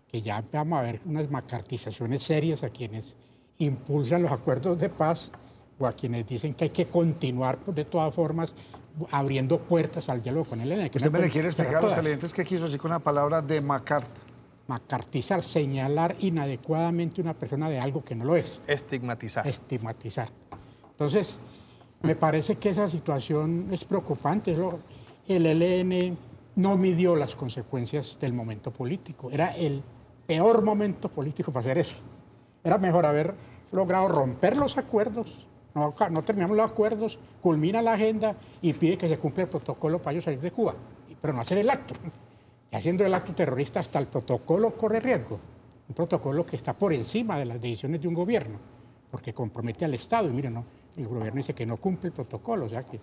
que ya vamos a ver unas macartizaciones serias a quienes impulsan los acuerdos de paz o a quienes dicen que hay que continuar, pues, de todas formas, abriendo puertas al diálogo con el ELN. ¿Usted me le quiere explicar a los televidentes qué quiso decir con la palabra de macartizar, señalar inadecuadamente a una persona de algo que no lo es. Estigmatizar. Estigmatizar. Entonces, me parece que esa situación es preocupante. El ELN no midió las consecuencias del momento político. Era el peor momento político para hacer eso. Era mejor haber logrado romper los acuerdos, no terminamos los acuerdos, culmina la agenda y pide que se cumpla el protocolo para ellos salir de Cuba, pero no hacer el acto. Y haciendo el acto terrorista, hasta el protocolo corre riesgo. Un protocolo que está por encima de las decisiones de un gobierno, porque compromete al Estado. Y miren, no, el gobierno dice que no cumple el protocolo, o sea que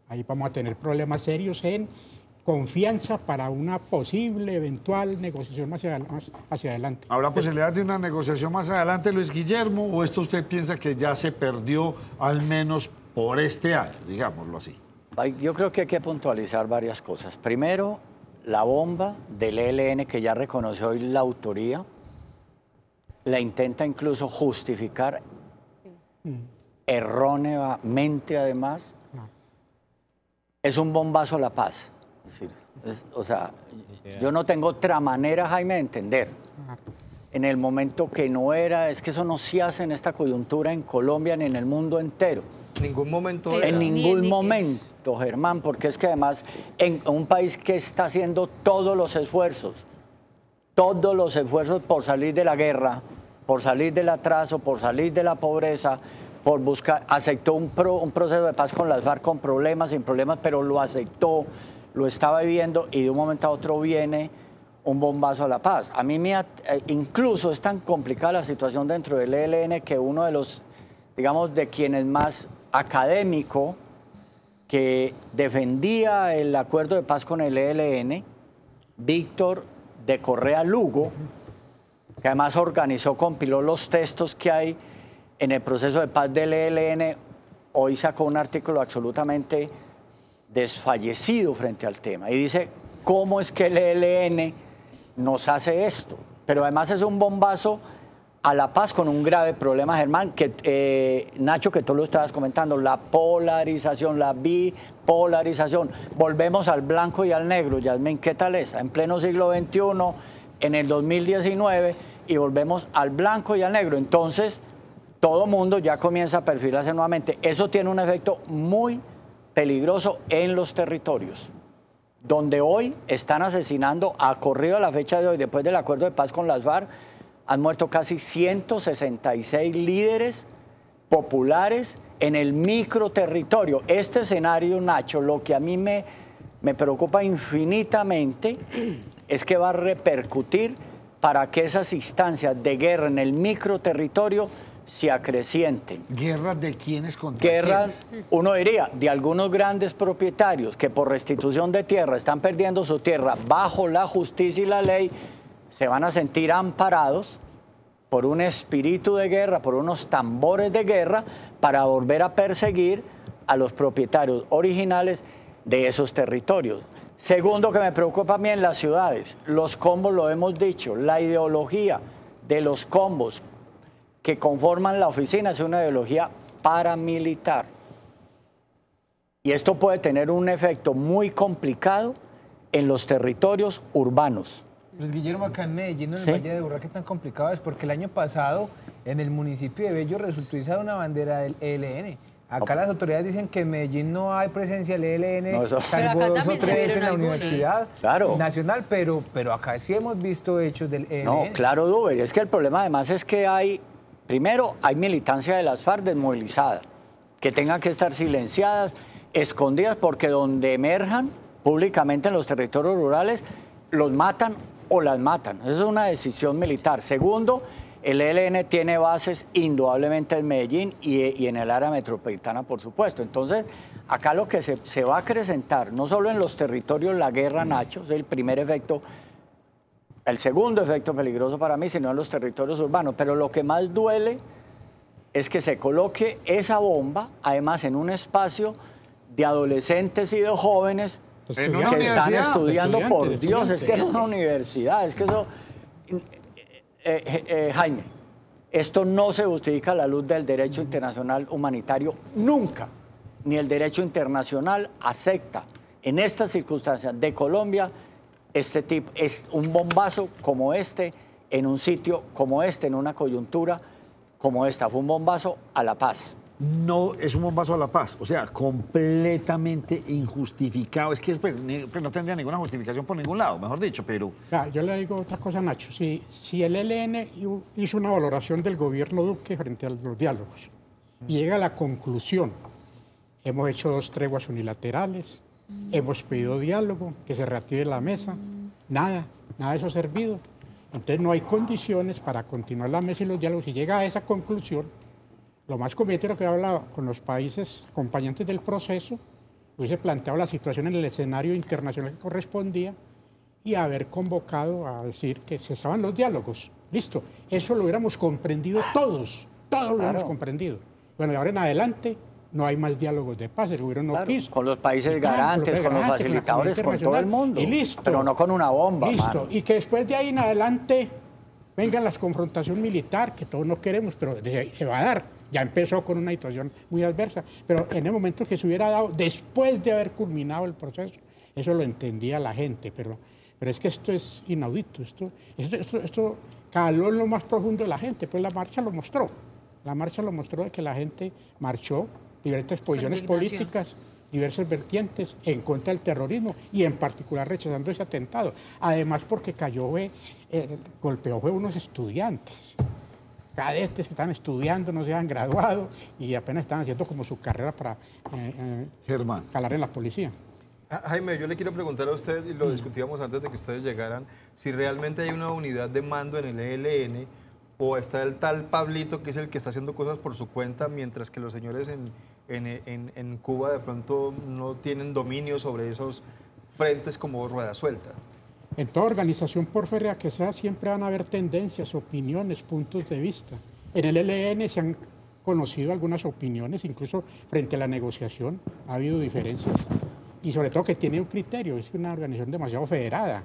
ahí vamos a tener problemas serios en confianza para una posible, eventual negociación más hacia adelante. ¿Habrá posibilidad de una negociación más adelante, Luis Guillermo, o esto usted piensa que ya se perdió al menos por este año, digámoslo así? Yo creo que hay que puntualizar varias cosas. Primero, la bomba del ELN, que ya reconoció hoy la autoría, la intenta incluso justificar erróneamente, además. Es un bombazo a la paz. O sea, yo no tengo otra manera, Jaime, de entender. En el momento que no era, es que eso no se hace en esta coyuntura en Colombia ni en el mundo entero. En ningún momento. En ningún momento, Germán, porque es que además en un país que está haciendo todos los esfuerzos por salir de la guerra, por salir del atraso, por salir de la pobreza, por buscar, aceptó un proceso de paz con las FARC con problemas, sin problemas, pero lo aceptó, lo estaba viviendo y de un momento a otro viene un bombazo a la paz. A mí incluso es tan complicada la situación dentro del ELN que uno de los, digamos, de quienes más académico que defendía el acuerdo de paz con el ELN, Víctor de Correa Lugo, que además organizó, compiló los textos que hay en el proceso de paz del ELN, hoy sacó un artículo absolutamente desfallecido frente al tema y dice cómo es que el ELN nos hace esto, pero además es un bombazo a la paz con un grave problema, Germán, que Nacho, que tú lo estabas comentando, la polarización, la bipolarización. Volvemos al blanco y al negro, Yasmín, ¿qué tal es? En pleno siglo XXI, en el 2019, y volvemos al blanco y al negro. Entonces, todo mundo ya comienza a perfilarse nuevamente. Eso tiene un efecto muy peligroso en los territorios, donde hoy están asesinando, a corrido a la fecha de hoy, después del acuerdo de paz con las FARC, han muerto casi 166 líderes populares en el microterritorio. Este escenario, Nacho, lo que a mí me preocupa infinitamente es que va a repercutir para que esas instancias de guerra en el microterritorio se acrecienten. ¿Guerras de quiénes contra Guerras, quiénes? uno diría, de algunos grandes propietarios que por restitución de tierra están perdiendo su tierra bajo la justicia y la ley, se van a sentir amparados por un espíritu de guerra, por unos tambores de guerra, para volver a perseguir a los propietarios originales de esos territorios. Segundo, que me preocupa a mí en las ciudades, los combos, lo hemos dicho, la ideología de los combos que conforman la oficina es una ideología paramilitar. Y esto puede tener un efecto muy complicado en los territorios urbanos. Luis Guillermo, acá en Medellín, en el ¿Sí? Valle de Urra, ¿qué tan complicado es? Porque el año pasado, en el municipio de Bello, resultó izada una bandera del ELN. Acá las autoridades dicen que en Medellín no hay presencia del ELN, No, eso... salvo Pero acá 2 o también 3 en la tuvieron Universidad Claro. Nacional, pero acá sí hemos visto hechos del ELN. No, claro, Duber. Es que el problema además es que hay, primero, hay militancia de las FARC desmovilizada, que tengan que estar silenciadas, escondidas, porque donde emerjan públicamente en los territorios rurales, los matan o las matan. Esa es una decisión militar. Segundo, el ELN tiene bases indudablemente en Medellín y en el área metropolitana, por supuesto. Entonces, acá lo que se va a acrecentar, no solo en los territorios la guerra, Nacho, es el primer efecto, el segundo efecto peligroso para mí, sino en los territorios urbanos. Pero lo que más duele es que se coloque esa bomba, además en un espacio de adolescentes y de jóvenes que están estudiando, por Dios, es que es una universidad, es que eso... Jaime, esto no se justifica a la luz del derecho internacional humanitario nunca, ni el derecho internacional acepta en estas circunstancias de Colombia este tipo, es un bombazo como este, en un sitio como este, en una coyuntura como esta, fue un bombazo a la paz. No, es un bombazo a la paz, o sea, completamente injustificado. Es que no tendría ninguna justificación por ningún lado, mejor dicho, pero... Yo le digo otra cosa, Nacho. Si el ELN hizo una valoración del gobierno Duque frente a los diálogos y llega a la conclusión, hemos hecho 2 treguas unilaterales, hemos pedido diálogo, que se reactive la mesa, nada de eso ha servido. Entonces no hay condiciones para continuar la mesa y los diálogos. Si llega a esa conclusión, lo más conveniente es lo que he hablado con los países acompañantes del proceso, hubiese planteado la situación en el escenario internacional que correspondía y haber convocado a decir que cesaban los diálogos. Listo, eso lo hubiéramos comprendido todos lo hubiéramos comprendido. Bueno, de ahora en adelante no hay más diálogos de paz, el gobierno no quiso. Con los países garantes, con los facilitadores, con todo el mundo. Y listo. Pero no con una bomba, listo. Mano. Y que después de ahí en adelante vengan las confrontaciones militares, que todos no queremos, pero se va a dar. Ya empezó con una situación muy adversa, pero en el momento que se hubiera dado, después de haber culminado el proceso, eso lo entendía la gente, pero es que esto es inaudito, esto caló en lo más profundo de la gente, pues la marcha lo mostró de que la gente marchó, diversas posiciones políticas, diversas vertientes en contra del terrorismo y en particular rechazando ese atentado, además porque golpeó fue unos estudiantes, cadetes que están estudiando, no se han graduado y apenas están haciendo como su carrera para calar en la policía. Jaime, yo le quiero preguntar a usted, y lo discutíamos antes de que ustedes llegaran, si realmente hay una unidad de mando en el ELN o está el tal Pablito que es el que está haciendo cosas por su cuenta, mientras que los señores en Cuba de pronto no tienen dominio sobre esos frentes como rueda suelta. En toda organización, por férrea que sea, siempre van a haber tendencias, opiniones, puntos de vista. En el ELN se han conocido algunas opiniones, incluso frente a la negociación ha habido diferencias, y sobre todo que tiene un criterio, es una organización demasiado federada.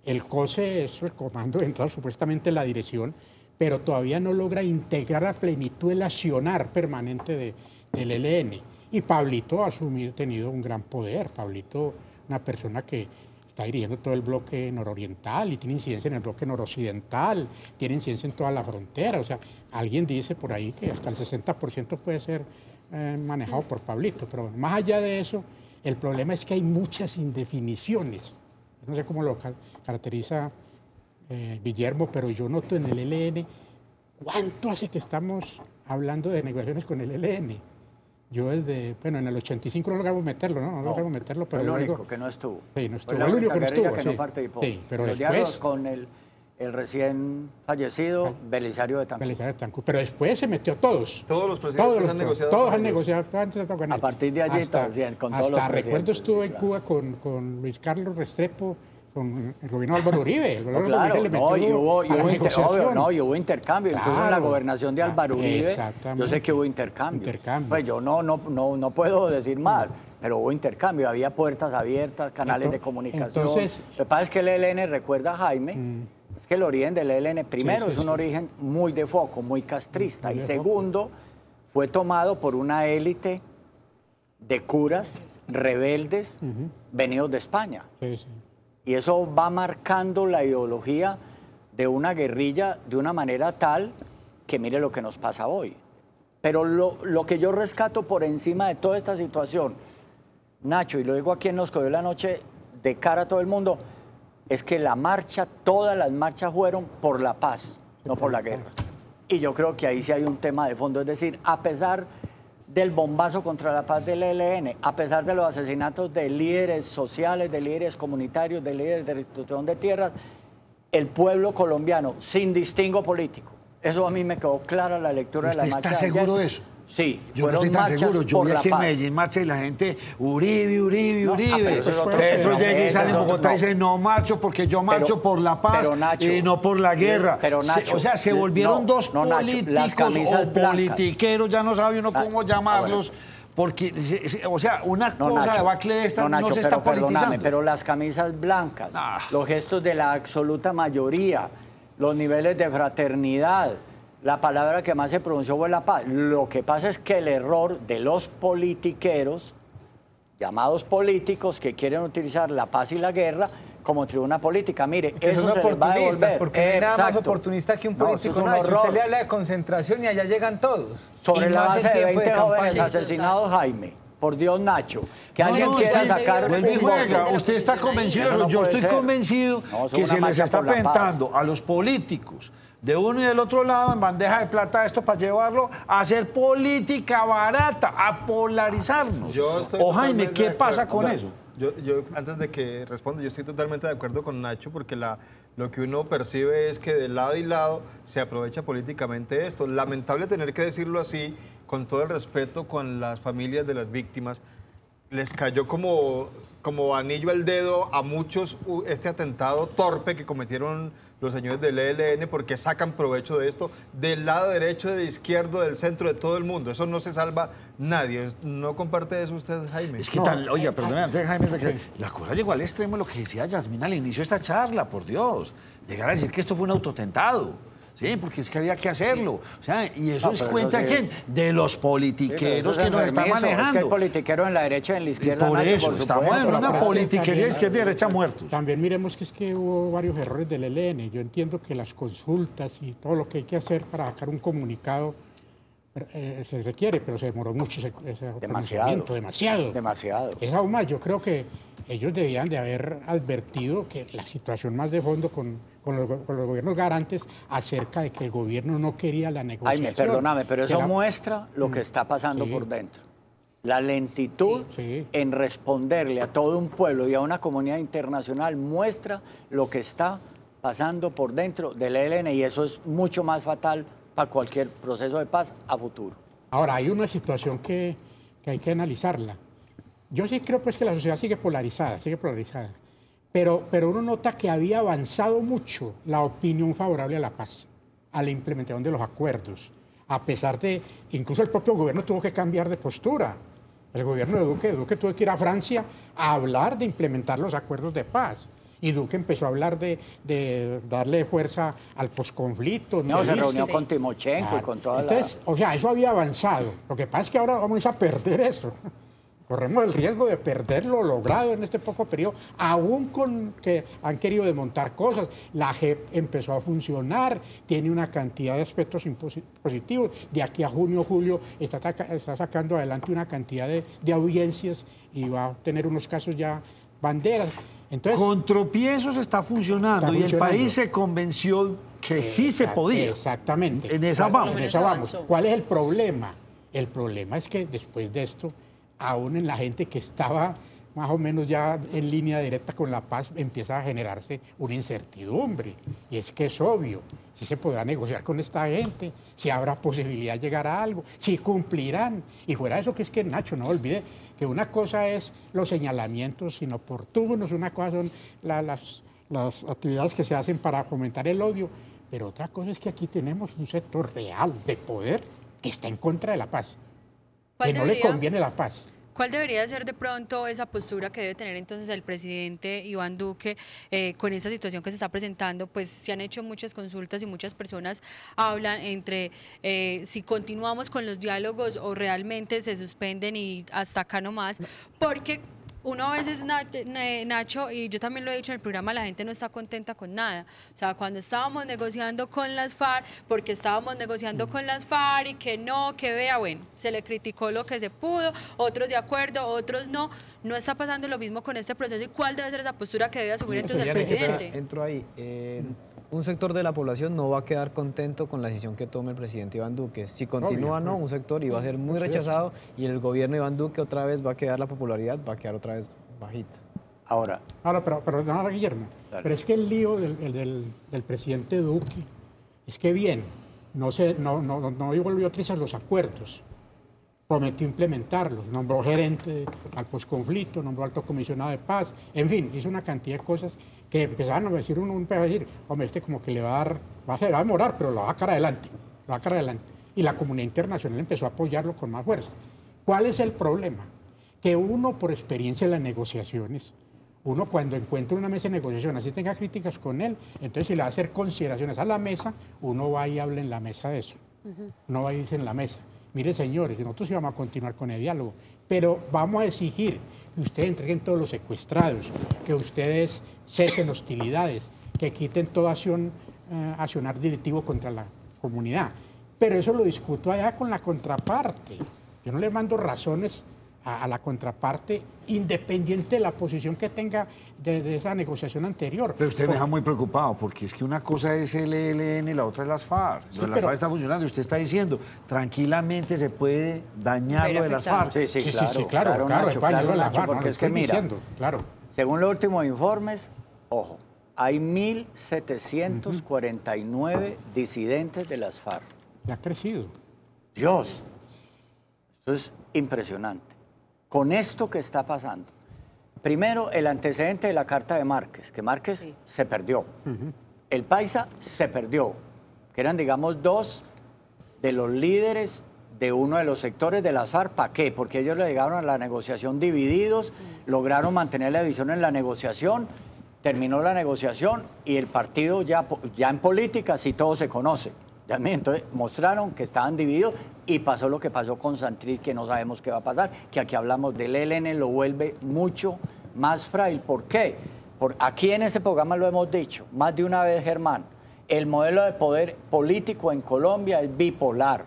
El COSE es el comando de entrada, supuestamente la dirección, pero todavía no logra integrar a plenitud el accionar permanente del ELN. Y Pablito ha tenido un gran poder. Pablito, una persona que está dirigiendo todo el bloque nororiental y tiene incidencia en el bloque noroccidental, tiene incidencia en toda la frontera. O sea, alguien dice por ahí que hasta el 60% puede ser manejado por Pablito. Pero más allá de eso, el problema es que hay muchas indefiniciones. No sé cómo lo caracteriza Guillermo, pero yo noto en el ELN, ¿cuánto hace que estamos hablando de negociaciones con el ELN? Yo desde, bueno, en el 85 no logramos meterlo, ¿no? No logramos meterlo, pero luego... El único que no estuvo. Sí, no estuvo. Fue El único que no estuvo, que sí. no participó. Sí, pero los después... diálogos con el recién fallecido Belisario de Tancur. Belisario de Tancur. Pero después se metió todos. Todos los presidentes han negociado. Todos han negociado con él. A partir de allí, hasta, con todos los hasta recuerdo estuvo en claro. Cuba con Luis Carlos Restrepo, con el gobierno de Álvaro Uribe. El gobierno claro, de Uribe le metió y hubo intercambio, claro. incluso en la gobernación de Álvaro Uribe. Exactamente. Yo sé que hubo intercambio. Pues yo no puedo decir más, pero hubo intercambio, había puertas abiertas, canales de comunicación. Entonces, lo que pasa es que el ELN, recuerda Jaime, es que el origen del ELN, primero, es un origen muy de foco, muy castrista, y segundo, fue tomado por una élite de curas rebeldes venidos de España. Y eso va marcando la ideología de una guerrilla de una manera tal que mire lo que nos pasa hoy. Pero lo que yo rescato por encima de toda esta situación, Nacho, y lo digo aquí en Nos Cogió la Noche de cara a todo el mundo, es que la marcha, todas las marchas fueron por la paz, no por la guerra. Y yo creo que ahí sí hay un tema de fondo, es decir, a pesar del bombazo contra la paz del ELN, a pesar de los asesinatos de líderes sociales, de líderes comunitarios, de líderes de restitución de tierras, el pueblo colombiano, sin distingo político, eso a mí me quedó clara la lectura de la marcha. ¿Está seguro de eso? Sí, yo no estoy tan seguro. Yo vi aquí en Medellín marcha y la gente, Uribe. Petro llega y sale en Bogotá y dice, no marcho porque yo marcho por la paz y no por la guerra. Nacho, o sea, se volvieron dos políticos o politiqueros, ya no sabe uno cómo llamarlos. Porque, o sea, una cosa de Bacle de esta no se está politizando. Pero las camisas blancas, los gestos de la absoluta mayoría, los niveles de fraternidad, la palabra que más se pronunció fue la paz. Lo que pasa es que el error de los politiqueros, llamados políticos, que quieren utilizar la paz y la guerra como tribuna política. Mire, eso se les va a devolver. Porque no hay nada más oportunista que un político. No, usted le habla de concentración y allá llegan todos. Sobre la base de 20 jóvenes asesinados, Jaime. Por Dios, Nacho. Que alguien quiera sacar un voto. Usted está convencido, yo estoy convencido que se les está presentando a los políticos de uno y del otro lado en bandeja de plata esto para llevarlo a hacer política barata, a polarizarnos. O Jaime, ¿qué pasa con eso? Yo, antes de que responda, yo estoy totalmente de acuerdo con Nacho porque lo que uno percibe es que de lado y lado se aprovecha políticamente esto. Lamentable tener que decirlo así, con todo el respeto con las familias de las víctimas. Les cayó como anillo al dedo a muchos este atentado torpe que cometieron los señores del ELN porque sacan provecho de esto del lado derecho, de izquierdo, del centro, de todo el mundo. Eso no se salva nadie. ¿No comparte eso usted, Jaime? Es que oiga, perdóneme, antes, Jaime, la cosa llegó al extremo de lo que decía Yasmín al inicio de esta charla, por Dios. Llegar a decir que esto fue un autotentado. Sí, porque es que había que hacerlo. O sea, ¿y eso es cuenta de quién? De los politiqueros que nos están manejando. Es que el politiquero en la derecha y en la izquierda. Por eso, estamos en una politiquería izquierda y derecha muertos. También miremos que es que hubo varios errores del ELN. Yo entiendo que las consultas y todo lo que hay que hacer para sacar un comunicado se requiere, pero se demoró mucho ese pronunciamiento. Demasiado. Es aún más, yo creo que ellos debían de haber advertido que la situación más de fondo con los gobiernos garantes acerca de que el gobierno no quería la negociación. Jaime, perdóname, pero eso muestra lo que está pasando por dentro. La lentitud en responderle a todo un pueblo y a una comunidad internacional muestra lo que está pasando por dentro del ELN y eso es mucho más fatal para cualquier proceso de paz a futuro. Ahora, hay una situación que hay que analizarla. Yo sí creo pues que la sociedad sigue polarizada, pero uno nota que había avanzado mucho la opinión favorable a la paz, a la implementación de los acuerdos, a pesar de, incluso el propio gobierno tuvo que cambiar de postura. El gobierno de Duque tuvo que ir a Francia a hablar de implementar los acuerdos de paz. Y Duque empezó a hablar de darle fuerza al posconflicto. No, se reunió con Timochenko y con toda Entonces, o sea, eso había avanzado. Lo que pasa es que ahora vamos a perder eso. Corremos el riesgo de perder lo logrado en este poco periodo, aún con que han querido desmontar cosas. La JEP empezó a funcionar, tiene una cantidad de aspectos positivos. De aquí a junio, julio, está sacando adelante una cantidad de audiencias y va a tener unos casos ya banderas. Entonces, con tropiezos está funcionando y el país se convenció que sí se podía. Exactamente. En esa vamos. En esa vamos. ¿Cuál es el problema? El problema es que después de esto, aún en la gente que estaba más o menos ya en línea directa con la paz, empieza a generarse una incertidumbre. Y es que es obvio, si se podrá negociar con esta gente, si habrá posibilidad de llegar a algo, si cumplirán. Y fuera de eso, que es que, Nacho, no olvide que una cosa es los señalamientos inoportunos, una cosa son las actividades que se hacen para fomentar el odio, pero otra cosa es que aquí tenemos un sector real de poder que está en contra de la paz, que no le conviene la paz. ¿Cuál debería ser de pronto esa postura que debe tener entonces el presidente Iván Duque con esta situación que se está presentando? Pues se han hecho muchas consultas y muchas personas hablan entre si continuamos con los diálogos o realmente se suspenden y hasta acá nomás, porque uno a veces, Nacho, y yo también lo he dicho en el programa, la gente no está contenta con nada. O sea, cuando estábamos negociando con las FARC, porque estábamos negociando con las FARC y que no, que vea, bueno, se le criticó lo que se pudo, otros de acuerdo, otros no. No está pasando lo mismo con este proceso. ¿Y cuál debe ser esa postura que debe asumir entonces el presidente? Entro ahí. Un sector de la población no va a quedar contento con la decisión que tome el presidente Iván Duque. Si continúa, no, un sector iba a ser muy rechazado y el gobierno de Iván Duque otra vez va a quedar, la popularidad va a quedar otra vez bajita. Ahora, pero nada, Guillermo, dale. Pero es que el lío del presidente Duque es que bien, no volvió a utilizar los acuerdos, prometió implementarlos, nombró gerente al posconflicto, nombró alto comisionado de paz, en fin, hizo una cantidad de cosas que empezaron a decir hombre, como que le va a demorar, pero lo va a sacar adelante, Y la comunidad internacional empezó a apoyarlo con más fuerza. ¿Cuál es el problema? Que uno, por experiencia en las negociaciones, uno cuando encuentra una mesa de negociación, así tenga críticas con él, entonces si le va a hacer consideraciones a la mesa, uno va y habla en la mesa de eso. Uno va y dice en la mesa, mire señores, nosotros íbamos a continuar con el diálogo, pero vamos a exigir que ustedes entreguen todos los secuestrados, que ustedes cesen hostilidades, que quiten todo accionar directivo contra la comunidad. Pero eso lo discuto allá con la contraparte. Yo no le mando razones a la contraparte independiente de la posición que tenga de esa negociación anterior. Pero usted me deja muy preocupado, porque es que una cosa es el ELN y la otra es las FARC. Sí, las FARC está funcionando y usted está diciendo, tranquilamente se puede dañar lo de las FARC. Claro, Nacho, porque es que mira, claro. Según los últimos informes, ojo, hay 1.749 disidentes de las FARC. Ya ha crecido. Dios, esto es impresionante. Con esto que está pasando, primero el antecedente de la carta de Márquez, que Márquez se perdió. El Paisa se perdió, que eran, digamos, dos de los líderes de uno de los sectores de las FARC. ¿Para qué? Porque ellos le llegaron a la negociación divididos, lograron mantener la división en la negociación, terminó la negociación y el partido ya en política sí todo se conoce. Entonces mostraron que estaban divididos y pasó lo que pasó con Santrich, que no sabemos qué va a pasar, que aquí hablamos del ELN, lo vuelve mucho más frágil. ¿Por qué? Aquí en este programa lo hemos dicho más de una vez, Germán, el modelo de poder político en Colombia es bipolar.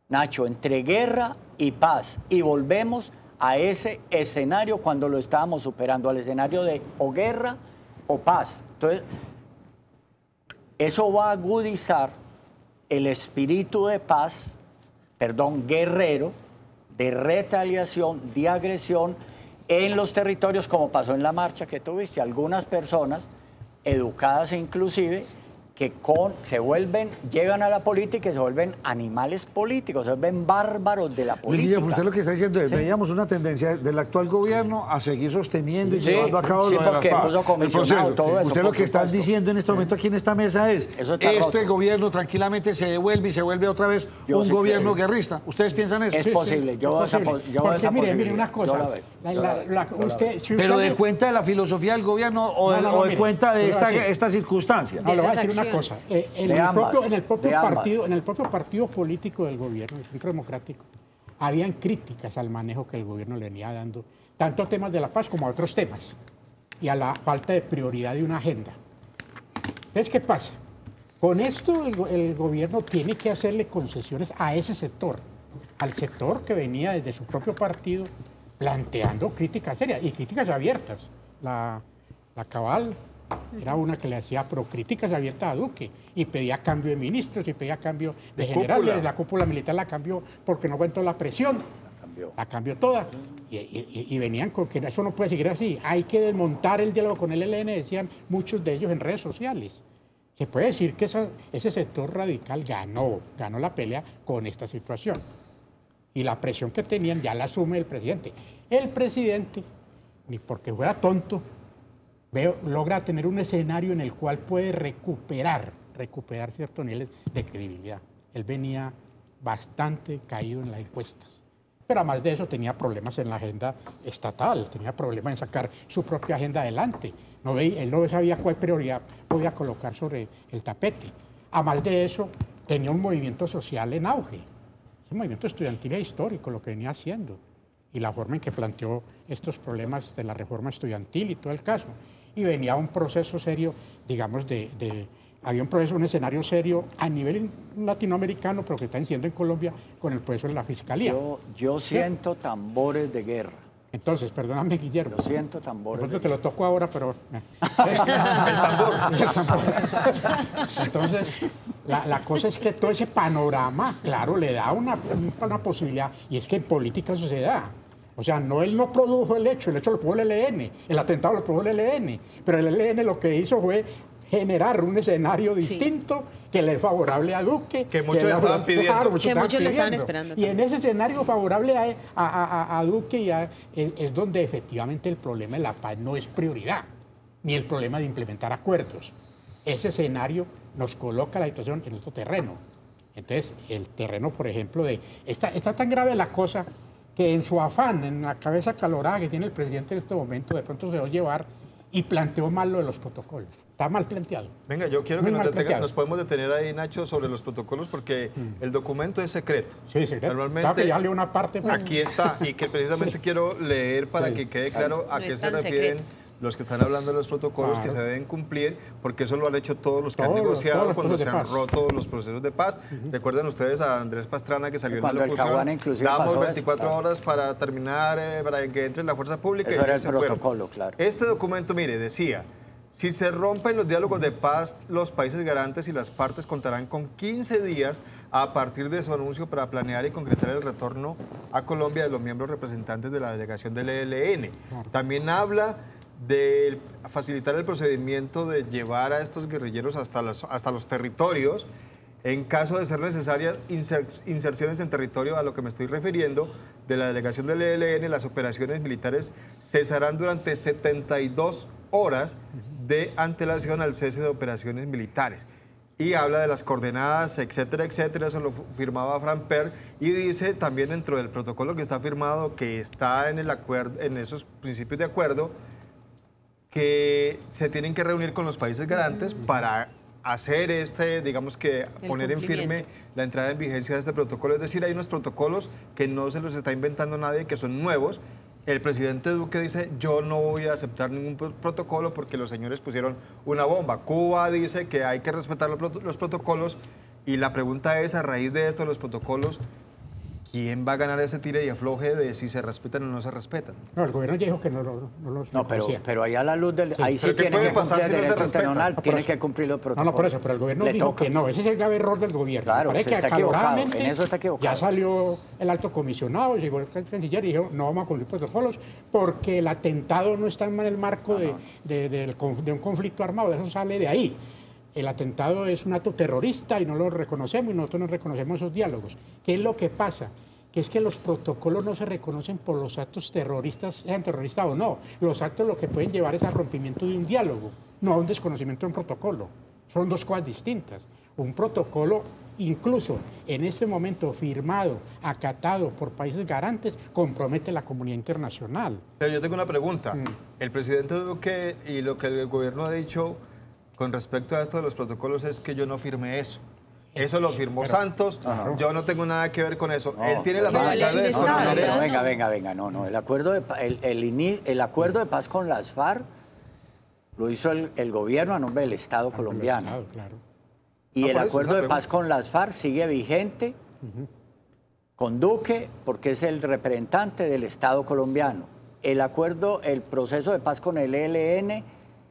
Nacho, entre guerra y paz, y volvemos a ese escenario cuando lo estábamos superando, al escenario de o guerra o paz. Entonces, eso va a agudizar el espíritu de paz, guerrero, de retaliación, de agresión en los territorios, como pasó en la marcha que tuviste. Algunas personas, educadas inclusive, que llegan a la política y se vuelven animales políticos, se vuelven bárbaros de la política. Usted lo que está diciendo es, veíamos una tendencia del actual gobierno a seguir sosteniendo y llevando a cabo lo de la FARC. El proceso. Usted lo que está diciendo en este momento aquí en esta mesa es, este gobierno tranquilamente se devuelve y se vuelve otra vez un gobierno guerrista. ¿Ustedes piensan eso? Es posible. Porque mire una cosa. Pero de cuenta de la filosofía del gobierno o de cuenta de esta circunstancia. No, le voy a decir una cosa. En el propio partido político del gobierno, el Centro Democrático, habían críticas al manejo que el gobierno le venía dando, tanto a temas de la paz como a otros temas, y a la falta de prioridad de una agenda. Entonces, ¿qué pasa? Con esto el gobierno tiene que hacerle concesiones a ese sector, al sector que venía desde su propio partido planteando críticas serias y críticas abiertas. La Cabal era una que le hacía críticas abiertas a Duque y pedía cambio de ministros y pedía cambio de generales. La cúpula militar la cambió porque no aguantó la presión. La cambió toda. Y venían con que eso no puede seguir así. Hay que desmontar el diálogo con el ELN, decían muchos de ellos en redes sociales. Se puede decir que ese sector radical ganó la pelea con esta situación. Y la presión que tenían ya la asume el presidente. El presidente, ni porque fuera tonto, logra tener un escenario en el cual puede recuperar ciertos niveles de credibilidad. Él venía bastante caído en las encuestas. Pero además de eso tenía problemas en la agenda estatal, tenía problemas en sacar su propia agenda adelante. Él no sabía cuál prioridad podía colocar sobre el tapete. Además de eso, tenía un movimiento social en auge. Ese movimiento estudiantil es histórico, lo que venía haciendo. Y la forma en que planteó estos problemas de la reforma estudiantil y todo el caso. Y venía un proceso serio, digamos, había un escenario serio a nivel latinoamericano, pero que está siendo en Colombia con el proceso de la Fiscalía. Yo siento tambores de guerra. Entonces, perdóname, Guillermo. Yo siento tambores. Te lo toco ahora, pero... El tambor. Entonces, la cosa es que todo ese panorama, claro, le da una posibilidad, y es que en política eso se da. O sea, él no produjo el hecho lo produjo el ELN, el atentado lo produjo el ELN, pero el ELN lo que hizo fue generar un escenario distinto que le es favorable a Duque. Que muchos estaban pidiendo. Que muchos le estaban esperando. Y en ese escenario favorable a Duque es donde efectivamente el problema de la paz no es prioridad, ni el problema de implementar acuerdos. Ese escenario nos coloca la situación en otro terreno. Entonces, el terreno, por ejemplo, está tan grave la cosa que en su afán, en la cabeza calorada que tiene el presidente en este momento, de pronto se va a llevar y planteó mal lo de los protocolos. Está mal planteado. Venga, yo quiero que nos podemos detener ahí, Nacho, sobre los protocolos, porque el documento es secreto. Sí, secreto. Normalmente, claro que ya leo una parte. Aquí está, y que precisamente quiero leer para que quede claro a qué se refieren los que están hablando de los protocolos que se deben cumplir, porque eso lo han hecho todos los que han negociado cuando se han roto los procesos de paz. Recuerdan ustedes a Andrés Pastrana, que salió en la locución, damos 24 horas para terminar, para que entre la fuerza pública. Eso era el protocolo, claro. Este documento, mire, decía: si se rompen los diálogos de paz, los países garantes y las partes contarán con 15 días a partir de su anuncio para planear y concretar el retorno a Colombia de los miembros representantes de la delegación del ELN. También habla de facilitar el procedimiento de llevar a estos guerrilleros hasta los territorios. En caso de ser necesarias inserciones en territorio, a lo que me estoy refiriendo, de la delegación del ELN, las operaciones militares cesarán durante 72 horas de antelación al cese de operaciones militares. Y habla de las coordenadas, etcétera, etcétera. Eso lo firmaba Fran Per. Y dice también dentro del protocolo que está firmado, que está en el acuerdo, en esos principios de acuerdo, que se tienen que reunir con los países garantes para hacer digamos que poner en firme la entrada en vigencia de este protocolo. Es decir, hay unos protocolos que no se los está inventando nadie, que son nuevos. El presidente Duque dice: yo no voy a aceptar ningún protocolo porque los señores pusieron una bomba. Cuba dice que hay que respetar los protocolos, y la pregunta es, a raíz de esto, los protocolos, ¿quién va a ganar ese tire y afloje de si se respetan o no se respetan? No, el gobierno dijo que no los pero ahí a la luz del... Ahí sí tiene que cumplir el derecho internacional, tiene que cumplir los protocolos. No, por eso, pero el gobierno dijo que no. Ese es el grave error del gobierno. Claro, parece que está equivocado, en eso está equivocado. Ya salió el alto comisionado, llegó el canciller y dijo: no vamos a cumplir protocolos porque el atentado no está en el marco de un conflicto armado, eso sale de ahí. el atentado es un acto terrorista y no lo reconocemos y nosotros no reconocemos esos diálogos. ¿Qué es lo que pasa? Que es que los protocolos no se reconocen por los actos terroristas, sean terroristas o no. Los actos lo que pueden llevar es al rompimiento de un diálogo, no a un desconocimiento de un protocolo. Son dos cosas distintas. Un protocolo, incluso en este momento firmado, acatado por países garantes, compromete la comunidad internacional. Pero yo tengo una pregunta. El presidente Duque y lo que el gobierno ha dicho con respecto a esto de los protocolos es que yo no firmé eso. Eso lo firmó Santos, yo no tengo nada que ver con eso. Él tiene la facultad de desconocer eso. Venga, no. El acuerdo de paz con las FARC lo hizo el gobierno a nombre del Estado colombiano. Estado, claro. Y el acuerdo de paz con las FARC sigue vigente con Duque porque es el representante del Estado colombiano. El proceso de paz con el ELN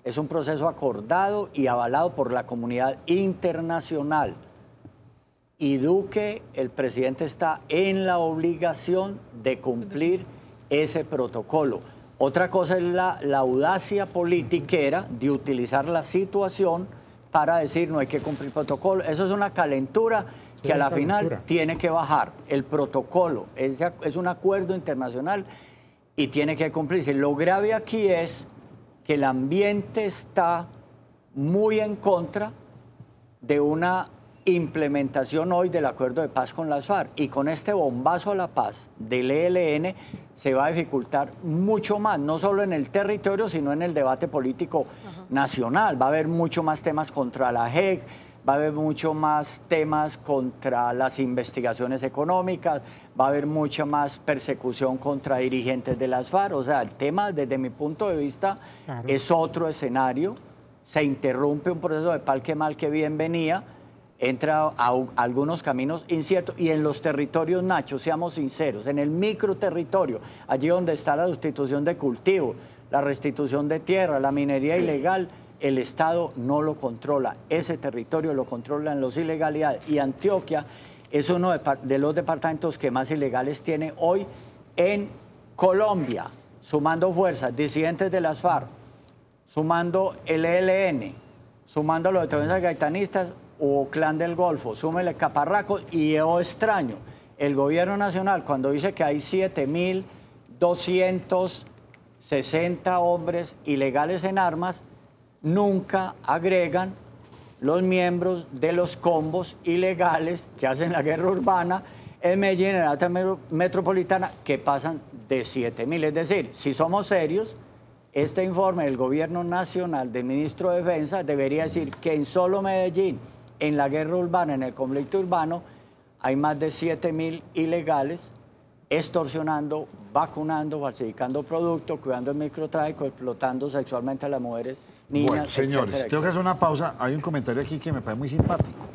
es un proceso acordado y avalado por la comunidad internacional. Y Duque, el presidente, está en la obligación de cumplir ese protocolo. Otra cosa es la audacia politiquera de utilizar la situación para decir no hay que cumplir protocolo. Eso es una calentura que a la final tiene que bajar. El protocolo es un acuerdo internacional y tiene que cumplirse. Lo grave aquí es que el ambiente está muy en contra de una implementación hoy del acuerdo de paz con las FARC, y con este bombazo a la paz del ELN se va a dificultar mucho más, no solo en el territorio, sino en el debate político nacional. Va a haber mucho más temas contra la JEP, va a haber mucho más temas contra las investigaciones económicas, va a haber mucha más persecución contra dirigentes de las FARC. O sea, el tema, desde mi punto de vista, es otro escenario. Se interrumpe un proceso de paz que mal que bien venía, entra a algunos caminos inciertos, y en los territorios, Nacho, seamos sinceros, en el microterritorio, allí donde está la sustitución de cultivo, la restitución de tierra, la minería ilegal, el Estado no lo controla. Ese territorio lo controlan los ilegalidades, y Antioquia es uno de los departamentos que más ilegales tiene hoy en Colombia, sumando fuerzas, disidentes de las FARC, sumando el ELN, sumando los defensores gaitanistas o Clan del Golfo, súmele Caparracos, y yo extraño, el gobierno nacional cuando dice que hay 7.260 hombres ilegales en armas, nunca agregan los miembros de los combos ilegales que hacen la guerra urbana en Medellín, en la alta metropolitana, que pasan de 7.000. Es decir, si somos serios, este informe del gobierno nacional del ministro de Defensa debería decir que en solo Medellín, en la guerra urbana, en el conflicto urbano, hay más de 7.000 ilegales extorsionando, vacunando, falsificando productos, cuidando el microtráfico, explotando sexualmente a las mujeres, niñas, bueno, señores, etcétera, tengo que hacer una pausa. Hay un comentario aquí que me parece muy simpático.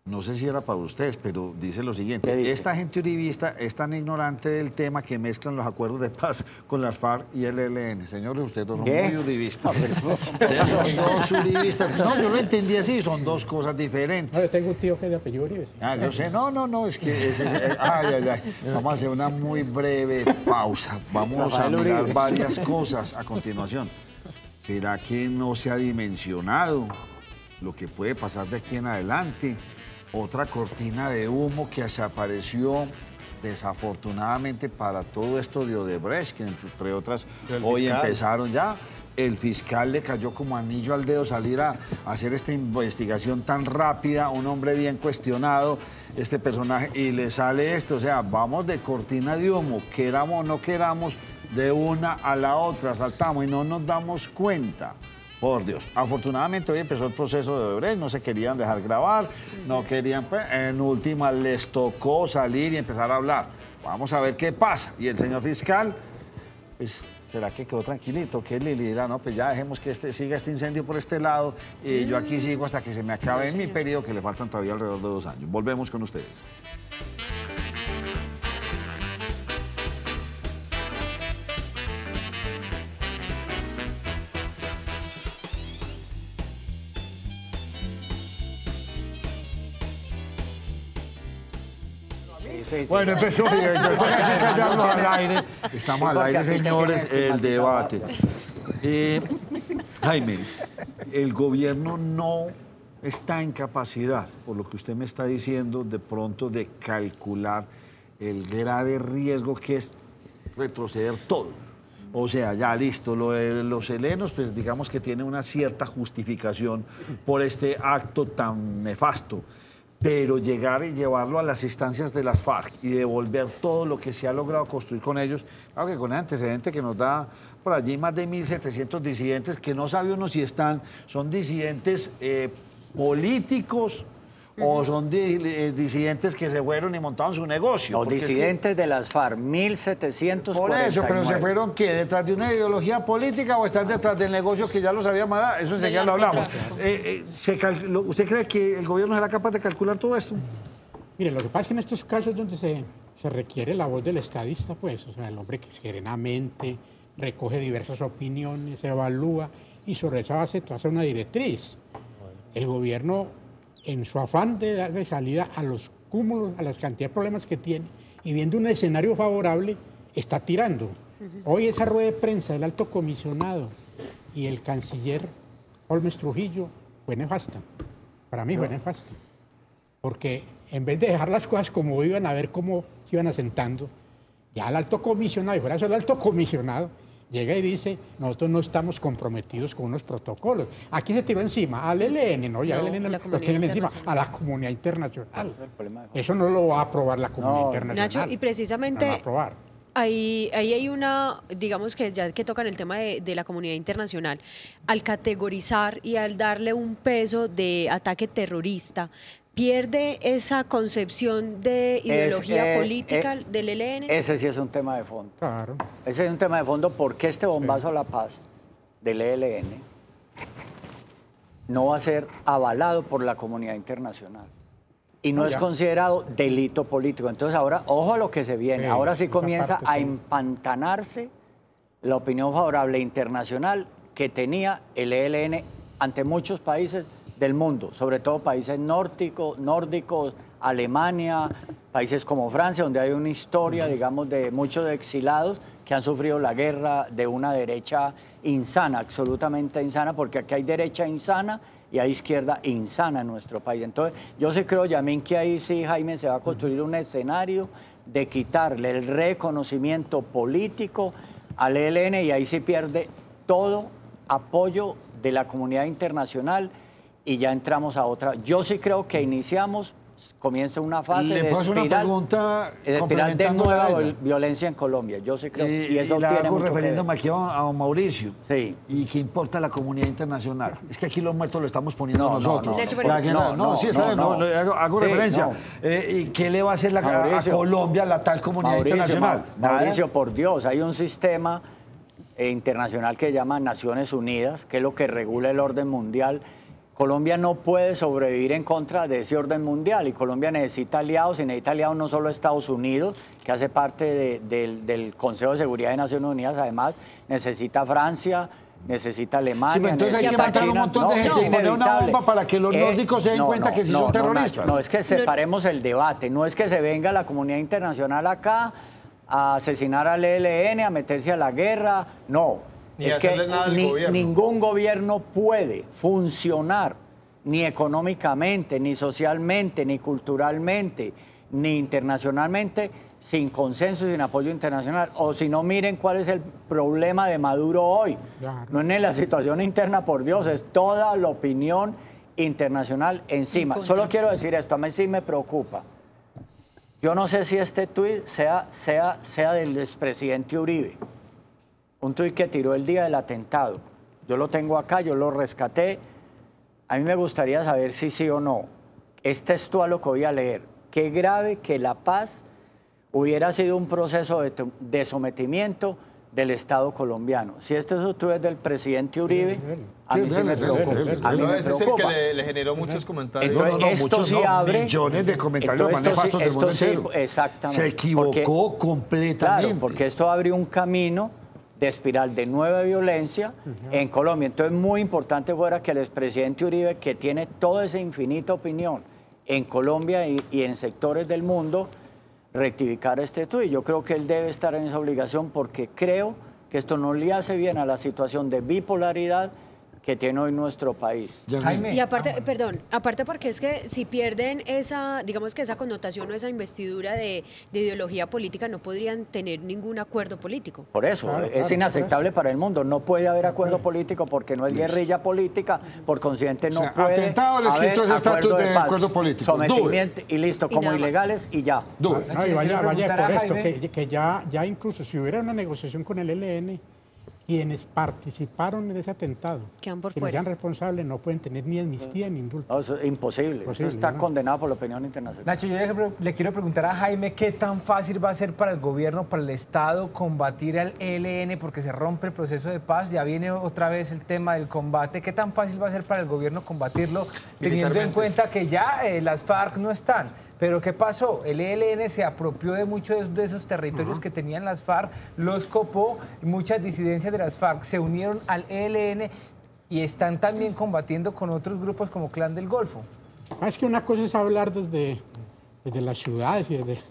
No sé si era para ustedes, pero dice lo siguiente. Esta gente uribista es tan ignorante del tema que mezclan los acuerdos de paz con las FARC y el ELN. Señores, ustedes dos son muy uribistas. Son dos uribistas. No, yo lo entendí así, son dos cosas diferentes. No, yo tengo un tío que es de apellido Uribe. Yo sé, no, es que... Vamos a hacer una muy breve pausa. Vamos a mirar varias cosas a continuación. ¿Será que no se ha dimensionado lo que puede pasar de aquí en adelante? Otra cortina de humo que se apareció desafortunadamente para todo esto de Odebrecht, que entre otras hoy empezaron ya. El fiscal le cayó como anillo al dedo salir a hacer esta investigación tan rápida, un hombre bien cuestionado, este personaje, y le sale esto. O sea, vamos de cortina de humo, queramos o no queramos, de una a la otra, saltamos y no nos damos cuenta. Por Dios. Afortunadamente hoy empezó el proceso de Odebrecht, no se querían dejar grabar, no querían, pues, en última les tocó salir y empezar a hablar. Vamos a ver qué pasa. Y el señor fiscal, pues, ¿será que quedó tranquilito? ¿Qué le dirá? No, pues ya dejemos que siga este incendio por este lado y yo aquí sigo hasta que se me acabe mi periodo, que le faltan todavía alrededor de 2 años. Volvemos con ustedes. Bueno, empezó, yo tengo que callarnos al aire. Estamos al aire, señores, el debate. Jaime, el gobierno no está en capacidad, por lo que usted me está diciendo, de pronto de calcular el grave riesgo que es retroceder todo. O sea, ya listo, lo de los helenos, pues digamos que tiene una cierta justificación por este acto tan nefasto, pero llegar y llevarlo a las instancias de las FARC y devolver todo lo que se ha logrado construir con ellos, claro que con el antecedente que nos da por allí más de 1.700 disidentes, que no sabe uno si son disidentes políticos, o son disidentes que se fueron y montaron su negocio. Los disidentes de las FARC, 1.749. Por eso, pero se fueron, ¿qué? ¿Detrás de una ideología política o están detrás del negocio que ya lo sabía más? Eso enseguida lo hablamos. ¿Usted cree que el gobierno será capaz de calcular todo esto? Mire, lo que pasa es que en estos casos donde se requiere la voz del estadista, pues, o sea, el hombre que serenamente recoge diversas opiniones, evalúa y sobre esa base traza una directriz. El gobierno, en su afán de darle salida a los cúmulos, a las cantidad de problemas que tiene, y viendo un escenario favorable, está tirando. Hoy esa rueda de prensa del alto comisionado y el canciller Holmes Trujillo fue nefasta. Para mí fue nefasta. Porque en vez de dejar las cosas como iban, a ver cómo se iban asentando, ya el alto comisionado, y fuera solo el alto comisionado, llega y dice, nosotros no estamos comprometidos con unos protocolos. Aquí se tiró encima al ELN, ¿no? Ya el ELN lo tienen encima a la comunidad internacional. Eso no lo va a aprobar la comunidad internacional. Nacho, y precisamente no lo va a aprobar. Ahí hay una, digamos que ya que tocan el tema de la comunidad internacional, al categorizar y al darle un peso de ataque terrorista, ¿pierde esa concepción de ideología política del ELN? Ese sí es un tema de fondo. Claro. Ese es un tema de fondo porque este bombazo a la paz del ELN no va a ser avalado por la comunidad internacional y no es considerado delito político. Entonces ahora, ojo a lo que se viene, ahora sí comienza a empantanarse la opinión favorable internacional que tenía el ELN ante muchos países del mundo, sobre todo países nórdicos, Alemania, países como Francia, donde hay una historia, digamos, de muchos exilados que han sufrido la guerra de una derecha insana, absolutamente insana, porque aquí hay derecha insana y hay izquierda insana en nuestro país. Entonces, yo sí creo, Yamín, que ahí sí, Jaime, se va a construir un escenario de quitarle el reconocimiento político al ELN y ahí sí pierde todo apoyo de la comunidad internacional y ya entramos a otra. Yo sí creo que comienza una fase de espiral de nueva violencia en Colombia. Yo sí creo y eso tiene hago mucho refiriéndome aquí a don Mauricio. Sí. ¿Y qué importa la comunidad internacional? Es que aquí los muertos lo estamos poniendo nosotros. Hago referencia. ¿Y qué le va a hacer a Colombia la tal comunidad internacional? Mauricio, por Dios, hay un sistema internacional que se llama Naciones Unidas, que es lo que regula el orden mundial. Colombia no puede sobrevivir en contra de ese orden mundial y Colombia necesita aliados, y necesita aliados no solo Estados Unidos, que hace parte del Consejo de Seguridad de Naciones Unidas, además necesita Francia, necesita Alemania. Sí, pero entonces hay que matar un montón de gente y poner una bomba para que los nórdicos se den cuenta que sí son terroristas. No, es que separemos el debate, no es que se venga la comunidad internacional acá a asesinar al ELN, a meterse a la guerra, no. Es que ningún gobierno puede funcionar ni económicamente, ni socialmente, ni culturalmente, ni internacionalmente sin consenso y sin apoyo internacional. O si no, miren cuál es el problema de Maduro hoy. No es ni la situación interna, por Dios, es toda la opinión internacional encima. Solo quiero decir esto, a mí sí me preocupa. Yo no sé si este tuit sea del expresidente Uribe. Un tuit que tiró el día del atentado. Yo lo tengo acá, yo lo rescaté. A mí me gustaría saber si sí o no. Es textual lo que voy a leer. Qué grave que la paz hubiera sido un proceso de sometimiento del Estado colombiano. Si este es el tuit del presidente Uribe, a mí sí me preocupa. Ese es el que le generó muchos comentarios. Entonces, esto sí abre millones de comentarios más nefastos del mundo entero. Exactamente. Se equivocó completamente. Claro, porque esto abre un camino de espiral de nueva violencia en Colombia. Entonces es muy importante fuera que el expresidente Uribe, que tiene toda esa infinita opinión en Colombia y en sectores del mundo, rectificar este tuit. Yo creo que él debe estar en esa obligación porque creo que esto no le hace bien a la situación de bipolaridad que tiene hoy nuestro país. Jaime. Y aparte, perdón, aparte porque es que si pierden esa, digamos que esa connotación o esa investidura de ideología política, no podrían tener ningún acuerdo político. Por eso, es inaceptable para el mundo. No puede haber acuerdo político porque no es guerrilla política, por consiguiente no puede atentado les quitó ese estatus de acuerdo político. Sometimiento y listo, como ilegales y ya. No, y vaya por esto, que ya incluso si hubiera una negociación con el ELN, quienes participaron en ese atentado, quedan por quienes fuera. sean responsables, no pueden tener ni amnistía ni indulto. No, eso es imposible. Eso está condenado por la opinión internacional. Nacho, yo le quiero preguntar a Jaime qué tan fácil va a ser para el gobierno, para el Estado, combatir al ELN porque se rompe el proceso de paz. Ya viene otra vez el tema del combate. ¿Qué tan fácil va a ser para el gobierno combatirlo, teniendo en cuenta que ya las FARC no están? Pero ¿qué pasó? El ELN se apropió de muchos de esos territorios que tenían las FARC, los copó, muchas disidencias de las FARC se unieron al ELN y están también combatiendo con otros grupos como Clan del Golfo. Es que una cosa es hablar desde las ciudades y desde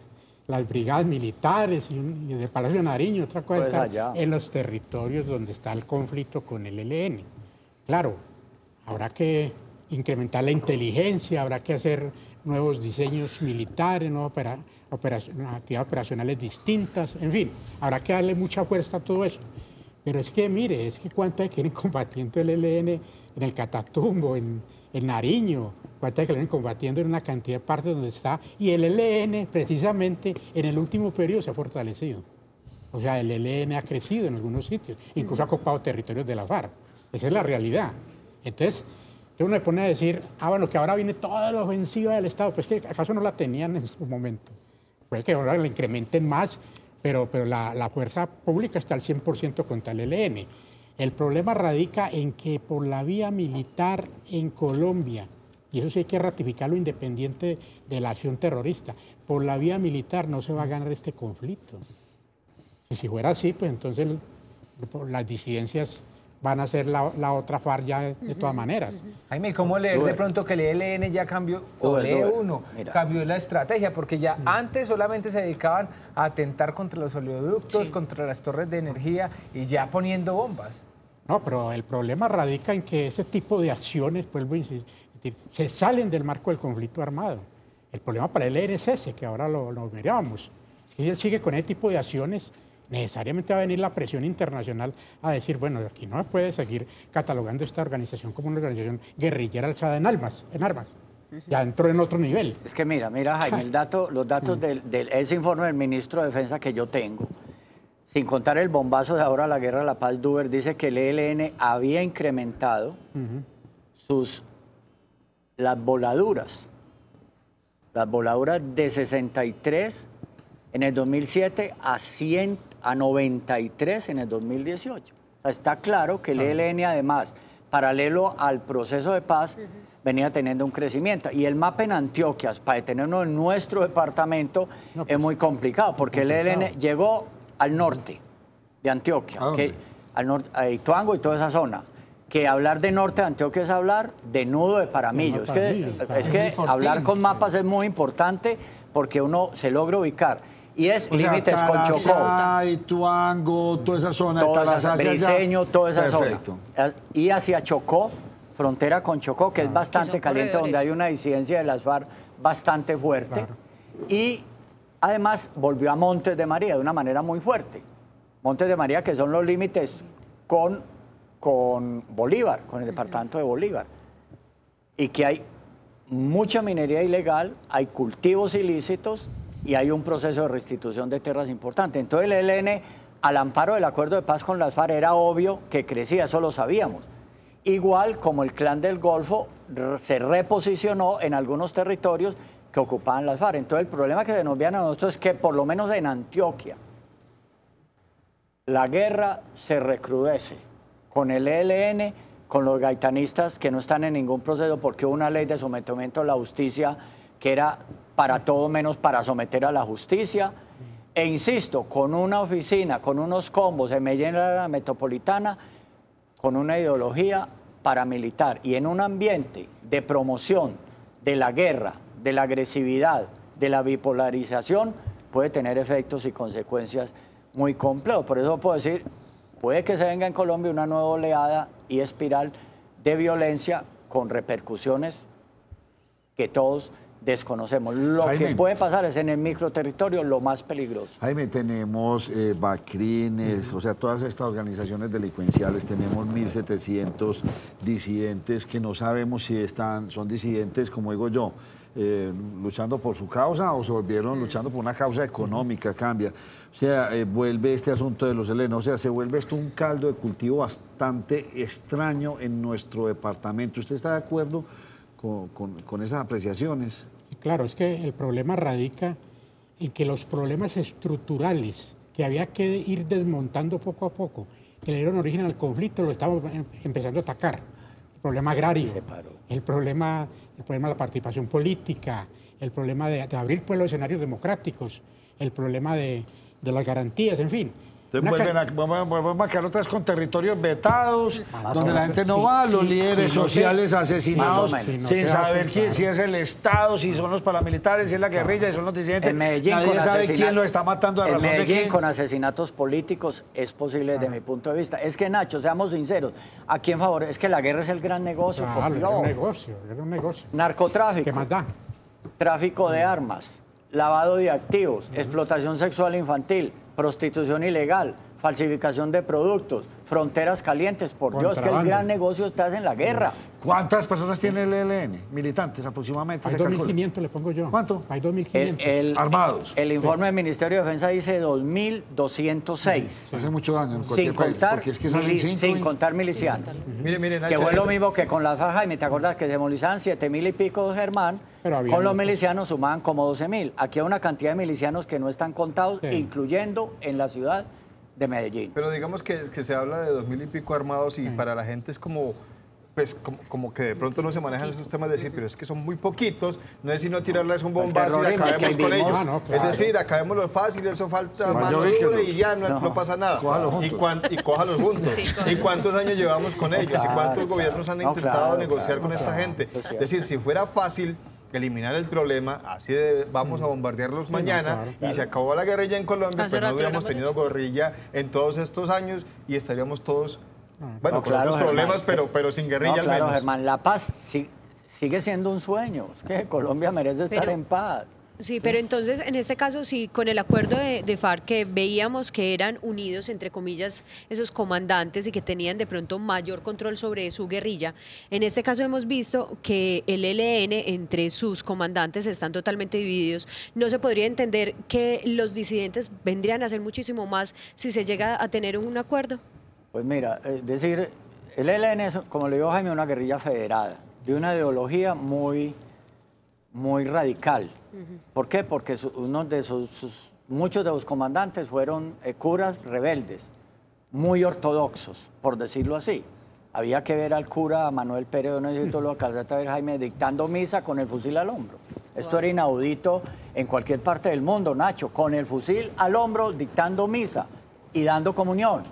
las brigadas militares y desde el Palacio de Nariño, otra cosa es estar en los territorios donde está el conflicto con el ELN. Claro, habrá que incrementar la inteligencia, habrá que hacer nuevos diseños militares, nuevas actividades operacionales distintas, en fin, habrá que darle mucha fuerza a todo eso. Pero es que, mire, es que cuántas quieren combatiendo el ELN en el Catatumbo, en Nariño, cuántas que vienen combatiendo en una cantidad de partes donde está, y el ELN precisamente en el último periodo se ha fortalecido. O sea, el ELN ha crecido en algunos sitios, incluso ha ocupado territorios de la FARC. Esa es la realidad. Entonces, uno me pone a decir, bueno, que ahora viene toda la ofensiva del Estado, pues que acaso no la tenían en su momento. Puede que ahora la incrementen más, pero la fuerza pública está al 100% contra el ELN. El problema radica en que por la vía militar en Colombia, y eso sí hay que ratificarlo independiente de la acción terrorista, por la vía militar no se va a ganar este conflicto. Y si fuera así, pues entonces las disidencias van a ser la otra FARC ya de todas maneras. Jaime, ¿cómo leer de pronto que el ELN ya cambió, cambió la estrategia? Porque ya antes solamente se dedicaban a atentar contra los oleoductos, contra las torres de energía y ya poniendo bombas. No, pero el problema radica en que ese tipo de acciones, vuelvo a insistir, se salen del marco del conflicto armado. El problema para el ELN es ese, que ahora lo mirábamos. Si él sigue con ese tipo de acciones, necesariamente va a venir la presión internacional a decir, bueno, aquí no se puede seguir catalogando esta organización como una organización guerrillera alzada en armas. Ya entró en otro nivel. Es que mira, Jaime, los datos de ese informe del ministro de Defensa que yo tengo, sin contar el bombazo de ahora la guerra de la paz, Duber dice que el ELN había incrementado las voladuras de 63 en el 2007 a 93 en el 2018. O sea, está claro que el ELN, además, paralelo al proceso de paz, venía teniendo un crecimiento. Y el mapa en Antioquia, para detenernos en nuestro departamento, es muy complicado, porque el ELN llegó al norte de Antioquia, al norte, a Ituango y toda esa zona. Que hablar de norte de Antioquia es hablar de Nudo de Paramillo. Es que hablar con mapas es muy importante porque uno se logra ubicar. Y es límites con Chocó. Ituango, toda esa zona. Briceño, toda esa zona. Y hacia Chocó, frontera con Chocó, que es bastante caliente, donde hay una disidencia de las FARC bastante fuerte. Y además volvió a Montes de María de una manera muy fuerte. Montes de María, que son los límites con Bolívar, con el departamento de Bolívar. Y que hay mucha minería ilegal, hay cultivos ilícitos y hay un proceso de restitución de tierras importante. Entonces el ELN, al amparo del acuerdo de paz con las FARC, era obvio que crecía, eso lo sabíamos. Igual como el Clan del Golfo se reposicionó en algunos territorios que ocupaban las FARC. Entonces el problema que se nos viene a nosotros es que por lo menos en Antioquia la guerra se recrudece con el ELN, con los gaitanistas que no están en ningún proceso porque hubo una ley de sometimiento a la justicia que era para todo menos para someter a la justicia. E insisto, con una oficina, con unos combos en Medellín, la metropolitana, con una ideología paramilitar y en un ambiente de promoción de la guerra, de la agresividad, de la bipolarización, puede tener efectos y consecuencias muy complejos. Por eso puedo decir, puede que se venga en Colombia una nueva oleada y espiral de violencia con repercusiones que todos desconocemos. Lo Jaime, que puede pasar es en el microterritorio lo más peligroso. Jaime, tenemos Bacrines, o sea, todas estas organizaciones delincuenciales, tenemos 1.700 disidentes que no sabemos si son disidentes, como digo yo, luchando por su causa o se volvieron luchando por una causa económica, cambia. O sea, vuelve este asunto de los helenos, o sea, se vuelve esto un caldo de cultivo bastante extraño en nuestro departamento. ¿Usted está de acuerdo con esas apreciaciones? Claro, es que el problema radica en que los problemas estructurales que había que ir desmontando poco a poco, que le dieron origen al conflicto, lo estamos empezando a atacar. El problema agrario, el problema de la participación política, el problema de abrir pues, los escenarios democráticos, el problema de las garantías, en fin. Entonces vuelven a quedar otras con territorios vetados, donde la gente no va, los líderes sociales asesinados sin saber si es el Estado, si son los paramilitares, si es la guerrilla, si son los disidentes. En Medellín, nadie sabe quién lo está matando a razón de quién. En Medellín, con asesinatos políticos, es posible desde mi punto de vista. Es que, Nacho, seamos sinceros, ¿a quién favorece? Es que la guerra es el gran negocio. Claro, es un negocio. Narcotráfico. ¿Qué más da? Tráfico de armas, lavado de activos, explotación sexual infantil, prostitución ilegal, falsificación de productos, fronteras calientes. Por Dios, que el gran negocio está en la guerra. ¿Cuántas personas tiene el ELN? Militantes aproximadamente. Hay 2.500, le pongo yo. ¿Cuánto? Hay 2.500. Armados. El informe del Ministerio de Defensa dice 2.206. Hace mucho daño en sin contar, país, es que contar milicianos. Mire, que fue lo mismo que con las FARC, Jaime, ¿te acordás que se movilizaban 7.000 y pico de Germán? Con los milicianos sumaban como 12.000. Aquí hay una cantidad de milicianos que no están contados, incluyendo en la ciudad de Medellín. Pero digamos que se habla de 2.000 y pico armados y para la gente es como... Pues como que de pronto no se manejan esos temas de decir, pero es que son muy poquitos, no es sino tirarles un bombazo y acabemos con ellos. Es decir, acabémoslo fácil, eso falta mano dura y ya no pasa nada. Y cójalos juntos. ¿Y cuántos años llevamos con ellos? ¿Y cuántos gobiernos han intentado negociar con esta gente? Es decir, si fuera fácil eliminar el problema, así vamos a bombardearlos mañana y se acabó la guerrilla en Colombia, pues no hubiéramos tenido guerrilla en todos estos años y estaríamos todos... Bueno, con otros problemas, pero sin guerrilla al menos. Germán, la paz sigue siendo un sueño. Es que Colombia merece estar en paz. Sí, pero entonces, en este caso, sí, con el acuerdo de FARC, que veíamos que eran unidos, entre comillas, esos comandantes y que tenían de pronto mayor control sobre su guerrilla, en este caso hemos visto que el ELN, entre sus comandantes, están totalmente divididos. ¿No se podría entender que los disidentes vendrían a ser muchísimo más si se llega a tener un acuerdo? Pues mira, es decir, el ELN es, como le dijo Jaime, una guerrilla federada, de una ideología muy radical. ¿Por qué? Porque muchos de sus comandantes fueron curas rebeldes, muy ortodoxos, por decirlo así. Había que ver al cura Manuel Pérez, no sé si tú lo alcanzaste a ver, Jaime, dictando misa con el fusil al hombro. Esto era inaudito en cualquier parte del mundo, Nacho, con el fusil al hombro, dictando misa y dando comunión,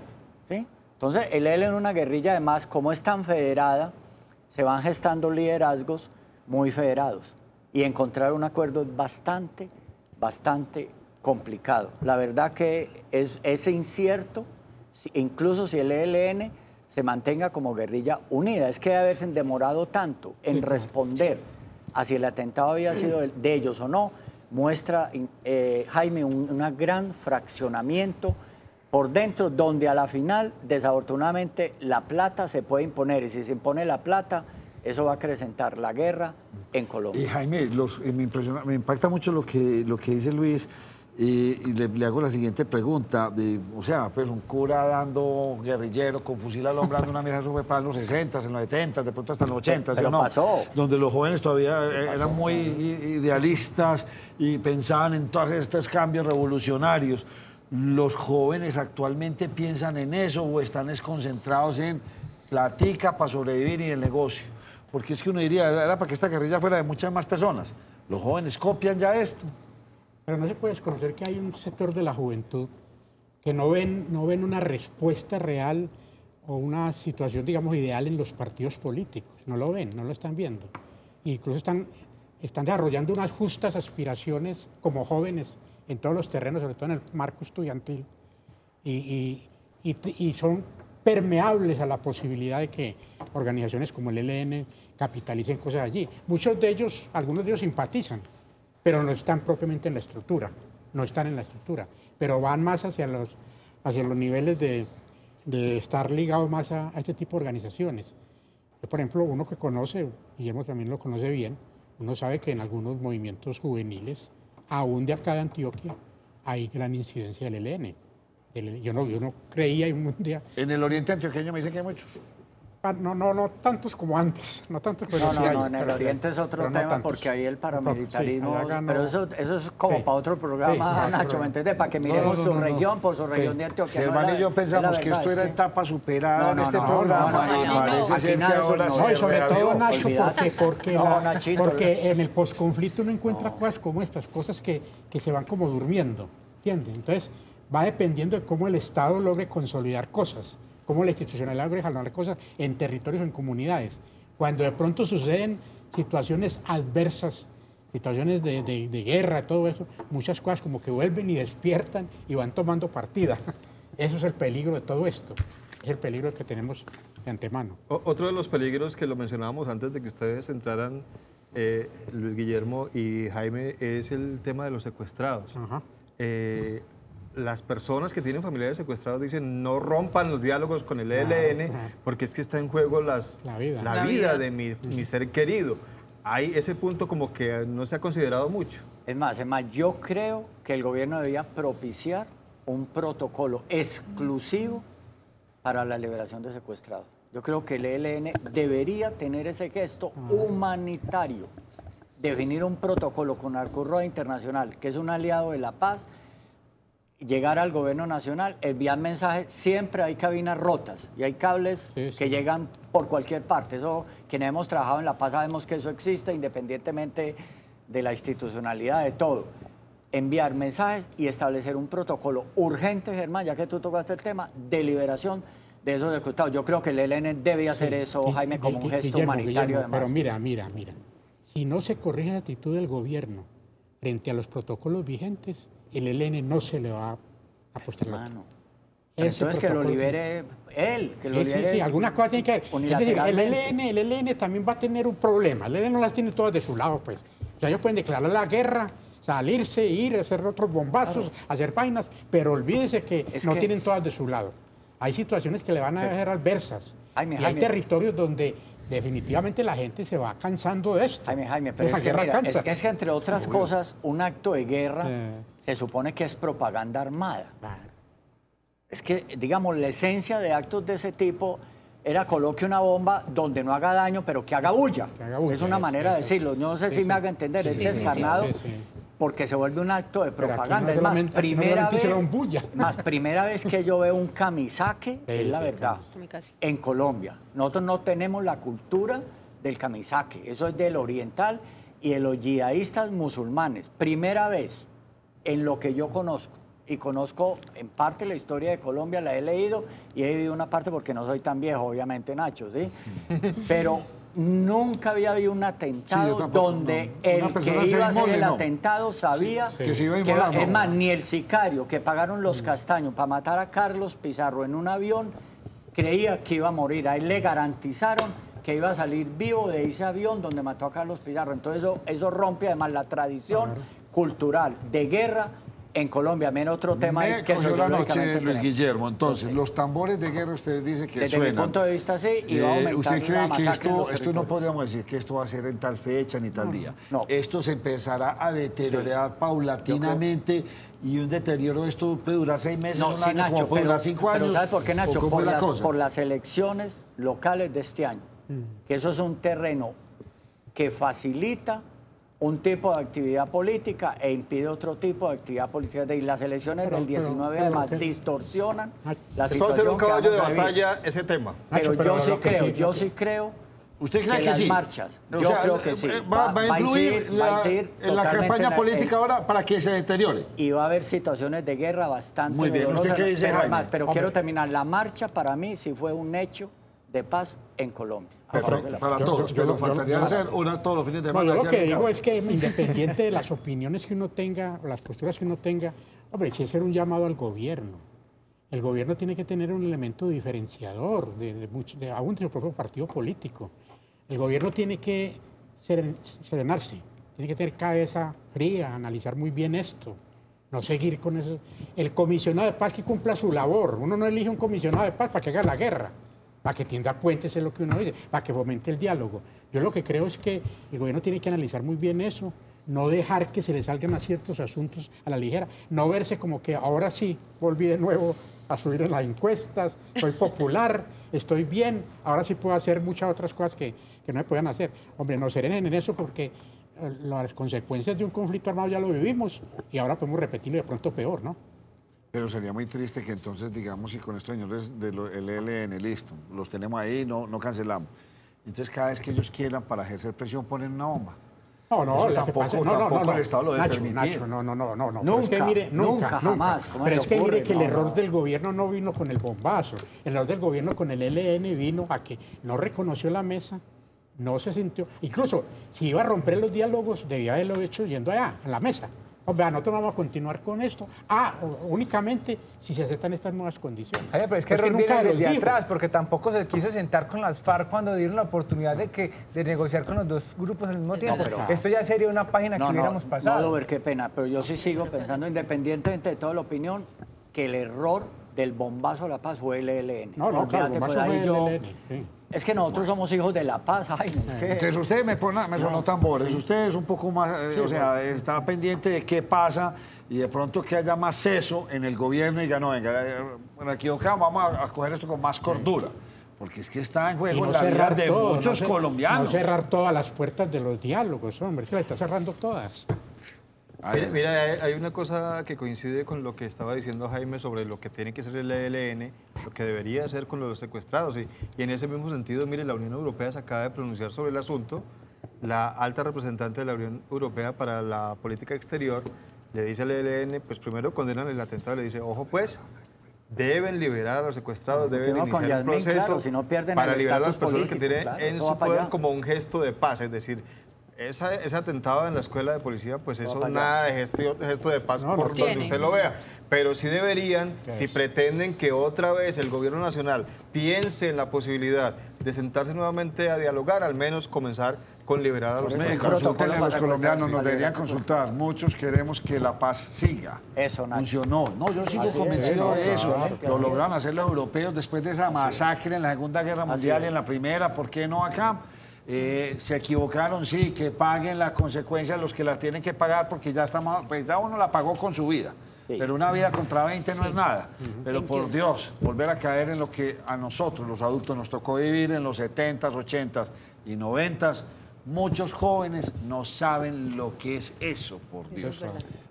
¿sí? Entonces, el ELN es una guerrilla, además, como es tan federada, se van gestando liderazgos muy federados. Y encontrar un acuerdo es bastante complicado. La verdad que es incierto, incluso si el ELN se mantenga como guerrilla unida. Es que debe haberse demorado tanto en responder a si el atentado había sido de ellos o no, muestra, Jaime, un gran fraccionamiento por dentro, donde a la final, desafortunadamente, la plata se puede imponer. Y si se impone la plata, eso va a acrecentar la guerra en Colombia. Y Jaime, me impacta mucho lo que dice Luis, y le hago la siguiente pregunta. O sea, pues un cura dando guerrillero con fusil al hombro, dando una misa, eso fue para los 60, en los 70, de pronto hasta en los 80, ¿sí o no? Pasó. Donde los jóvenes todavía eran muy idealistas y pensaban en todos estos cambios revolucionarios. ¿Los jóvenes actualmente piensan en eso o están concentrados en platica para sobrevivir y el negocio? Porque es que uno diría, era para que esta guerrilla fuera de muchas más personas. ¿Los jóvenes copian ya esto? Pero no se puede desconocer que hay un sector de la juventud que no ven una respuesta real o una situación, digamos, ideal en los partidos políticos. No lo ven, no lo están viendo. E incluso están desarrollando unas justas aspiraciones como jóvenes en todos los terrenos, sobre todo en el marco estudiantil. Y son permeables a la posibilidad de que organizaciones como el ELN capitalicen cosas allí. Muchos de ellos, algunos de ellos simpatizan, pero no están propiamente en la estructura, no están en la estructura, pero van más hacia los niveles de estar ligados más a este tipo de organizaciones. Yo, por ejemplo, uno que conoce, Guillermo también lo conoce bien, uno sabe que en algunos movimientos juveniles, aún de acá de Antioquia, hay gran incidencia del ELN. Yo no creía un día... En el oriente antioqueño me dicen que hay muchos. No tantos como antes, no tantos, pero sí hay, en el oriente es otro tema, porque ahí el paramilitarismo, sí, pero eso es como para otro programa, Nacho, ¿me entiendes? Para que miremos su región por su región de Antioquia. Germán y yo pensamos que esto era etapa superada en este programa, y parece ser que ahora no, y sobre todo, Nacho, porque en el posconflicto uno encuentra cosas como estas, cosas que se van como durmiendo, ¿entiendes? Entonces, va dependiendo de cómo el Estado logre consolidar cosas, cómo la institucionalidad logre jalar cosas en territorios o en comunidades. Cuando de pronto suceden situaciones adversas, situaciones de guerra, todo eso, muchas cosas como que vuelven y despiertan y van tomando partida. Eso es el peligro de todo esto, es el peligro que tenemos de antemano. Otro de los peligros que lo mencionábamos antes de que ustedes entraran, Luis Guillermo y Jaime, es el tema de los secuestrados. Las personas que tienen familiares secuestrados dicen no rompan los diálogos con el ELN porque es que está en juego la vida de mi ser querido. Hay ese punto como que no se ha considerado mucho. Es más, yo creo que el gobierno debía propiciar un protocolo exclusivo para la liberación de secuestrados. Yo creo que el ELN debería tener ese gesto humanitario, definir un protocolo con el Cruz Roja Internacional, que es un aliado de la paz, llegar al gobierno nacional, enviar mensajes, siempre hay cabinas rotas y hay cables que llegan por cualquier parte. Eso, quienes hemos trabajado en La Paz sabemos que eso existe independientemente de la institucionalidad, de todo. Enviar mensajes y establecer un protocolo urgente, Germán, ya que tú tocaste el tema, de liberación de esos secuestrados. Yo creo que el ELN debe hacer eso, Jaime, como un gesto humanitario. Además. Pero mira, si no se corrige la actitud del gobierno frente a los protocolos vigentes, el ELN no se le va a postar la mano. Entonces que lo libere él, que lo libere. Sí, algunas cosas tienen que ver. Es decir, el ELN también va a tener un problema. El ELN no las tiene todas de su lado, pues. O sea, ellos pueden declarar la guerra, salirse, ir, hacer otros bombazos, hacer vainas, pero olvídese que no tienen todas de su lado. Hay situaciones que le van a dejar adversas. Jaime, hay territorios donde definitivamente la gente se va cansando de esto. Jaime, pero es que, mira, es que entre otras cosas, un acto de guerra se supone que es propaganda armada. Es que, digamos, la esencia de actos de ese tipo era coloque una bomba donde no haga daño, pero que haga bulla. Es una manera de decirlo. Yo no sé si me haga entender, es descarnado. Porque se vuelve un acto de propaganda. Es más, primera vez que yo veo un kamisaque, es la verdad, en Colombia. Nosotros no tenemos la cultura del kamisaque, eso es del oriental y de los yihadistas musulmanes. Primera vez en lo que yo conozco, y conozco en parte la historia de Colombia, la he leído y he vivido una parte porque no soy tan viejo, obviamente, Nacho, ¿sí? Pero nunca había habido un atentado donde el que iba a hacer el atentado sabía que se iba a inmolar. Es más, ni el sicario que pagaron los castaños para matar a Carlos Pizarro en un avión creía que iba a morir. A él le garantizaron que iba a salir vivo de ese avión donde mató a Carlos Pizarro. Entonces eso rompe además la tradición cultural de guerra en Colombia. Menos otro tema que cogió la noche, Luis Guillermo. Entonces, los tambores de guerra, usted dice que desde suenan. mi punto de vista, sí, y va a aumentar. ¿Usted cree que esto no podríamos decir que esto va a ser en tal fecha ni tal día? No. Esto se empezará a deteriorar paulatinamente y un deterioro de esto puede durar 6 meses, un año, Nacho, como puede durar 5 años. Pero ¿sabes por qué, Nacho? Por las elecciones locales de este año. Que eso es un terreno que facilita un tipo de actividad política e impide otro tipo de actividad política. Y las elecciones del 19 además distorsionan la situación. Eso va a ser un caballo de batalla ese tema. Pero yo sí creo ¿Usted cree que las sí? marchas, O yo sea, creo que sí. Va a influir en la campaña política ahora para que se deteriore. Y va a haber situaciones de guerra bastante muy bien. ¿Usted qué dice, Jaime? Pero quiero terminar. La marcha para mí sí fue un hecho de paz en Colombia. Para todos, pero faltaría hacer una todos los fines de semana. Yo lo que digo es que independiente de las opiniones que uno tenga o las posturas que uno tenga, hombre, sí hacer un llamado al gobierno. El gobierno tiene que tener un elemento diferenciador aún de su propio partido político. El gobierno tiene que serenarse, tiene que tener cabeza fría, analizar muy bien esto, no seguir con eso. El comisionado de paz que cumpla su labor. Uno no elige un comisionado de paz para que haga la guerra, para que tienda puentes, es lo que uno dice, para que fomente el diálogo. Yo lo que creo es que el gobierno tiene que analizar muy bien eso, no dejar que se le salgan a ciertos asuntos a la ligera, no verse como que ahora sí volví de nuevo a subir en las encuestas, soy popular, estoy bien, ahora sí puedo hacer muchas otras cosas que no se puedan hacer. Hombre, no serenen en eso porque las consecuencias de un conflicto armado ya lo vivimos y ahora podemos repetirlo de pronto peor, ¿no? Pero sería muy triste que entonces, digamos, si con estos señores del ELN, listo, los tenemos ahí, no cancelamos. Entonces, cada vez que ellos quieran para ejercer presión, ponen una bomba. No, tampoco el Estado lo debe permitir. Nacho, no. Nunca, es que mire, nunca, jamás. Pero es que mire que el error del gobierno no vino con el bombazo. El error del gobierno con el ELN vino a que no reconoció la mesa, no se sintió. Incluso, si iba a romper los diálogos, debía haberlo hecho yendo allá, a la mesa. Hombre, nosotros vamos a continuar con esto. Únicamente si se aceptan estas nuevas condiciones. Ay, pero es que nunca desde atrás, porque tampoco se quiso sentar con las FARC cuando dieron la oportunidad de negociar con los dos grupos al mismo tiempo. Esto ya sería una página que hubiéramos pasado. No, qué pena, pero yo sí sigo pensando, independientemente de toda la opinión, que el error del bombazo a la paz fue el ELN. Claro, el bombazo fue el ELN. Sí. Es que nosotros somos hijos de la paz, Jaime. Entonces usted me sonó tambores, usted es un poco más, está pendiente de qué pasa y de pronto que haya más seso en el gobierno y diga, no, venga, bueno, equivocamos, vamos a coger esto con más cordura. Porque es que está en juego la vida de muchos colombianos. No cerrar todas las puertas de los diálogos, hombre, es que la está cerrando todas. Mira, hay una cosa que coincide con lo que estaba diciendo Jaime sobre lo que tiene que ser el ELN, lo que debería hacer con los secuestrados. Y en ese mismo sentido, mire, la Unión Europea se acaba de pronunciar sobre el asunto. La alta representante de la Unión Europea para la política exterior le dice al ELN, pues primero condenan el atentado, le dice, ojo pues, deben liberar a los secuestrados, deben iniciar un proceso para liberar a las personas que tienen en su poder como un gesto de paz, es decir, ese atentado en la escuela de policía, pues eso nada de gesto de paz por donde usted lo vea. Pero sí deberían, si pretenden que otra vez el gobierno nacional piense en la posibilidad de sentarse nuevamente a dialogar, al menos comenzar con liberar a los secuestrados. Consulten a los colombianos, nos deberían consultar. Muchos queremos que la paz siga. Eso, Nacho. Funcionó. No, yo sigo convencido de eso. Lo lograron hacer los europeos después de esa masacre en la Segunda Guerra Mundial y en la Primera. ¿Por qué no acá? Se equivocaron, sí, que paguen las consecuencias los que las tienen que pagar porque ya estamos, pues ya uno la pagó con su vida. Sí. Pero una vida contra 20 no es nada. Pero por Dios, volver a caer en lo que a nosotros, los adultos, nos tocó vivir en los 70s, 80s y 90s. Muchos jóvenes no saben lo que es eso, por Dios.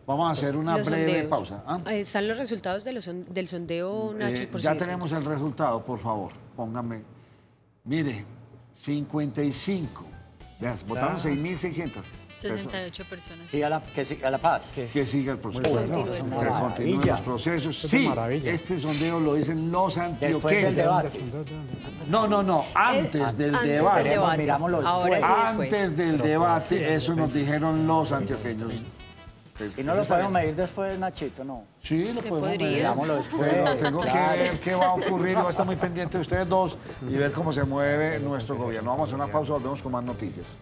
Vamos a hacer una breve pausa. ¿Están los resultados del sondeo, Nacho? Ya tenemos el resultado, por favor. Pónganme. Mire. 55. Votaron 6.600. 68 personas. Sí, a la paz. Que siga el proceso. Que continúen los procesos. Sí, este sondeo lo dicen los antioqueños. Después del debate. No, antes del debate. Antes del debate, eso nos dijeron los antioqueños. ¿Y no lo podemos medir después, Nachito? No. Sí, lo podemos medir. Digámoslo después. Pero tengo que ver qué va a ocurrir. Voy a estar muy pendiente de ustedes dos y ver cómo se mueve nuestro gobierno. Vamos a hacer una pausa, volvemos con más noticias.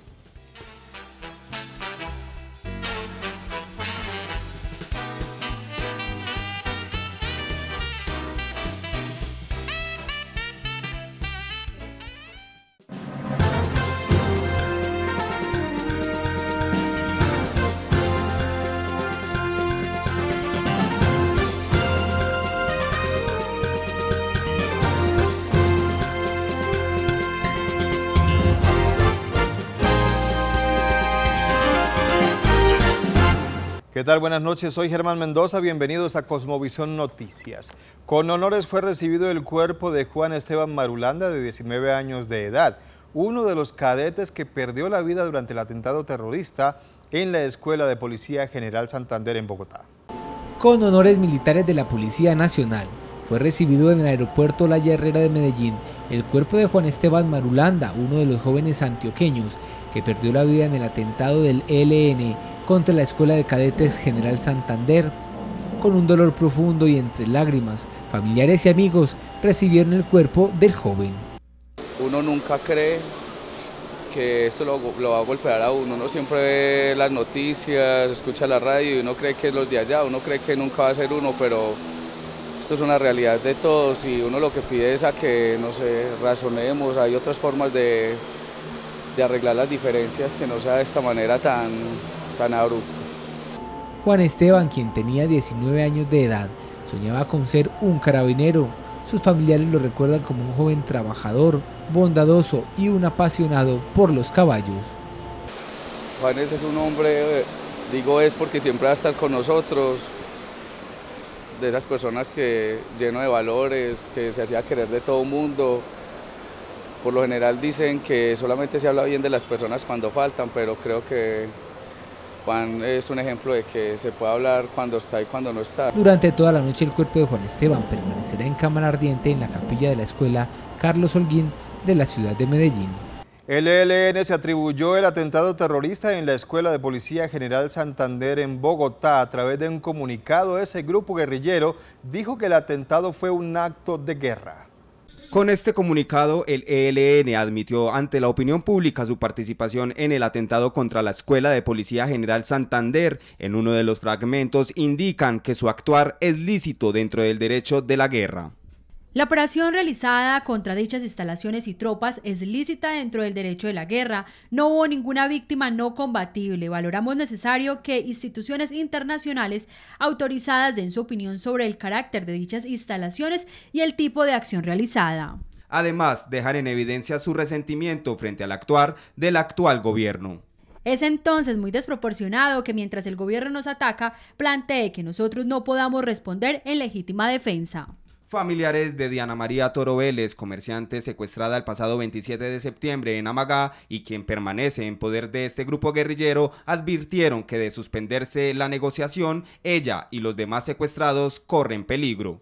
¿Qué tal? Buenas noches, soy Germán Mendoza, bienvenidos a Cosmovisión Noticias. Con honores fue recibido el cuerpo de Juan Esteban Marulanda, de 19 años de edad, uno de los cadetes que perdió la vida durante el atentado terrorista en la Escuela de Policía General Santander en Bogotá. Con honores militares de la Policía Nacional, fue recibido en el aeropuerto La Herrera de Medellín el cuerpo de Juan Esteban Marulanda, uno de los jóvenes antioqueños que perdió la vida en el atentado del ELN contra la Escuela de Cadetes General Santander. con un dolor profundo y entre lágrimas, familiares y amigos recibieron el cuerpo del joven. Uno nunca cree que esto lo va a golpear a uno. Uno siempre ve las noticias, escucha la radio y uno cree que es los de allá, uno cree que nunca va a ser uno, pero esto es una realidad de todos y uno lo que pide es a que, no sé, razonemos, hay otras formas de arreglar las diferencias, que no sea de esta manera tan abrupta. Juan Esteban, quien tenía 19 años de edad, soñaba con ser un carabinero. Sus familiares lo recuerdan como un joven trabajador, bondadoso y un apasionado por los caballos. Juan es un hombre, digo es porque siempre va a estar con nosotros, de esas personas que lleno de valores, que se hacía querer de todo el mundo. Por lo general dicen que solamente se habla bien de las personas cuando faltan, pero creo que Juan es un ejemplo de que se puede hablar cuando está y cuando no está. Durante toda la noche el cuerpo de Juan Esteban permanecerá en cámara ardiente en la capilla de la escuela Carlos Holguín de la ciudad de Medellín. El ELN se atribuyó el atentado terrorista en la Escuela de Policía General Santander en Bogotá. A través de un comunicado, ese grupo guerrillero dijo que el atentado fue un acto de guerra. Con este comunicado, el ELN admitió ante la opinión pública su participación en el atentado contra la Escuela de Policía General Santander. En uno de los fragmentos indican que su actuar es lícito dentro del derecho de la guerra. La operación realizada contra dichas instalaciones y tropas es lícita dentro del derecho de la guerra. No hubo ninguna víctima no combatible. Valoramos necesario que instituciones internacionales autorizadas den su opinión sobre el carácter de dichas instalaciones y el tipo de acción realizada. Además, dejan en evidencia su resentimiento frente al actuar del actual gobierno. Es entonces muy desproporcionado que mientras el gobierno nos ataca, plantee que nosotros no podamos responder en legítima defensa. Familiares de Diana María Toro Vélez, comerciante secuestrada el pasado 27 de septiembre en Amagá y quien permanece en poder de este grupo guerrillero, advirtieron que de suspenderse la negociación, ella y los demás secuestrados corren peligro.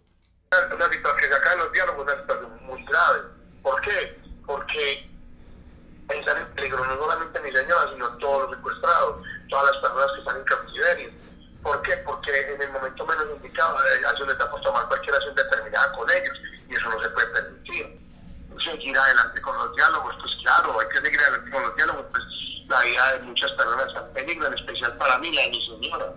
Una situación que se acá en los diálogos es una situación muy grave. ¿Por qué? Porque están en peligro no solamente mi señora, sino todos los secuestrados, todas las personas que están en cautiverio. ¿Por qué? Porque en el momento menos indicado a ellos les da por tomar cualquier acción determinada con ellos y eso no se puede permitir. Seguir adelante con los diálogos, pues claro, hay que seguir adelante con los diálogos, pues la vida de muchas personas está en peligro, en especial para mí, la de mi señora.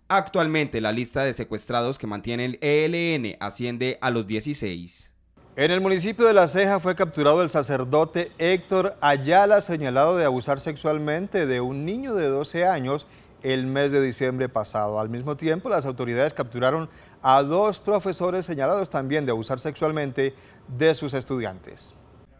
Actualmente la lista de secuestrados que mantiene el ELN asciende a los 16. En el municipio de La Ceja fue capturado el sacerdote Héctor Ayala, señalado de abusar sexualmente de un niño de 12 años el mes de diciembre pasado. Al mismo tiempo, las autoridades capturaron a 2 profesores señalados también de abusar sexualmente de sus estudiantes.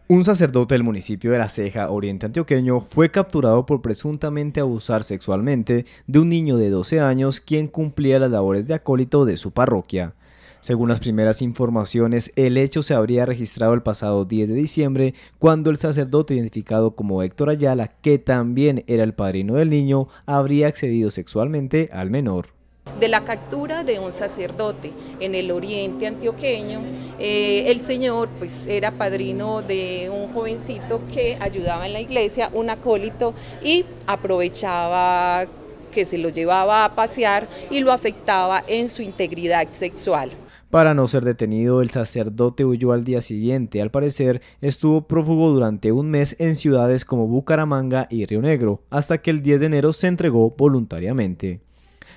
Un sacerdote del municipio de La Ceja, oriente antioqueño, fue capturado por presuntamente abusar sexualmente de un niño de 12 años quien cumplía las labores de acólito de su parroquia. Según las primeras informaciones, el hecho se habría registrado el pasado 10 de diciembre, cuando el sacerdote identificado como Héctor Ayala, que también era el padrino del niño, habría accedido sexualmente al menor. De la captura de un sacerdote en el oriente antioqueño, el señor pues era padrino de un jovencito que ayudaba en la iglesia, un acólito, y aprovechaba que se lo llevaba a pasear y lo afectaba en su integridad sexual. Para no ser detenido, el sacerdote huyó al día siguiente. Al parecer, estuvo prófugo durante un mes en ciudades como Bucaramanga y Río Negro, hasta que el 10 de enero se entregó voluntariamente.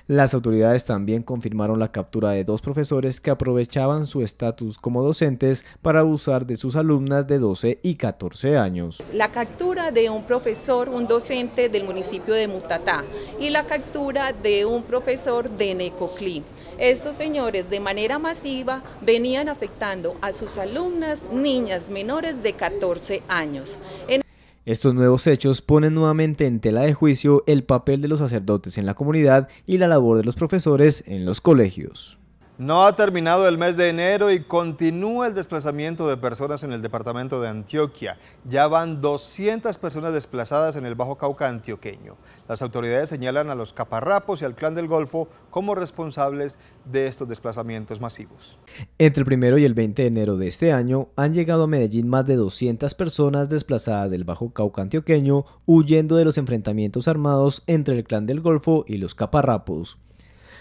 Las autoridades también confirmaron la captura de 2 profesores que aprovechaban su estatus como docentes para abusar de sus alumnas de 12 y 14 años. La captura de un profesor, un docente del municipio de Mutatá, y la captura de un profesor de Necoclí. Estos señores de manera masiva venían afectando a sus alumnas, niñas menores de 14 años. Estos nuevos hechos ponen nuevamente en tela de juicio el papel de los sacerdotes en la comunidad y la labor de los profesores en los colegios. No ha terminado el mes de enero y continúa el desplazamiento de personas en el departamento de Antioquia. Ya van 200 personas desplazadas en el Bajo Cauca antioqueño. Las autoridades señalan a los caparrapos y al Clan del Golfo como responsables de estos desplazamientos masivos. Entre el 1 y el 20 de enero de este año han llegado a Medellín más de 200 personas desplazadas del Bajo Cauca antioqueño huyendo de los enfrentamientos armados entre el Clan del Golfo y los caparrapos.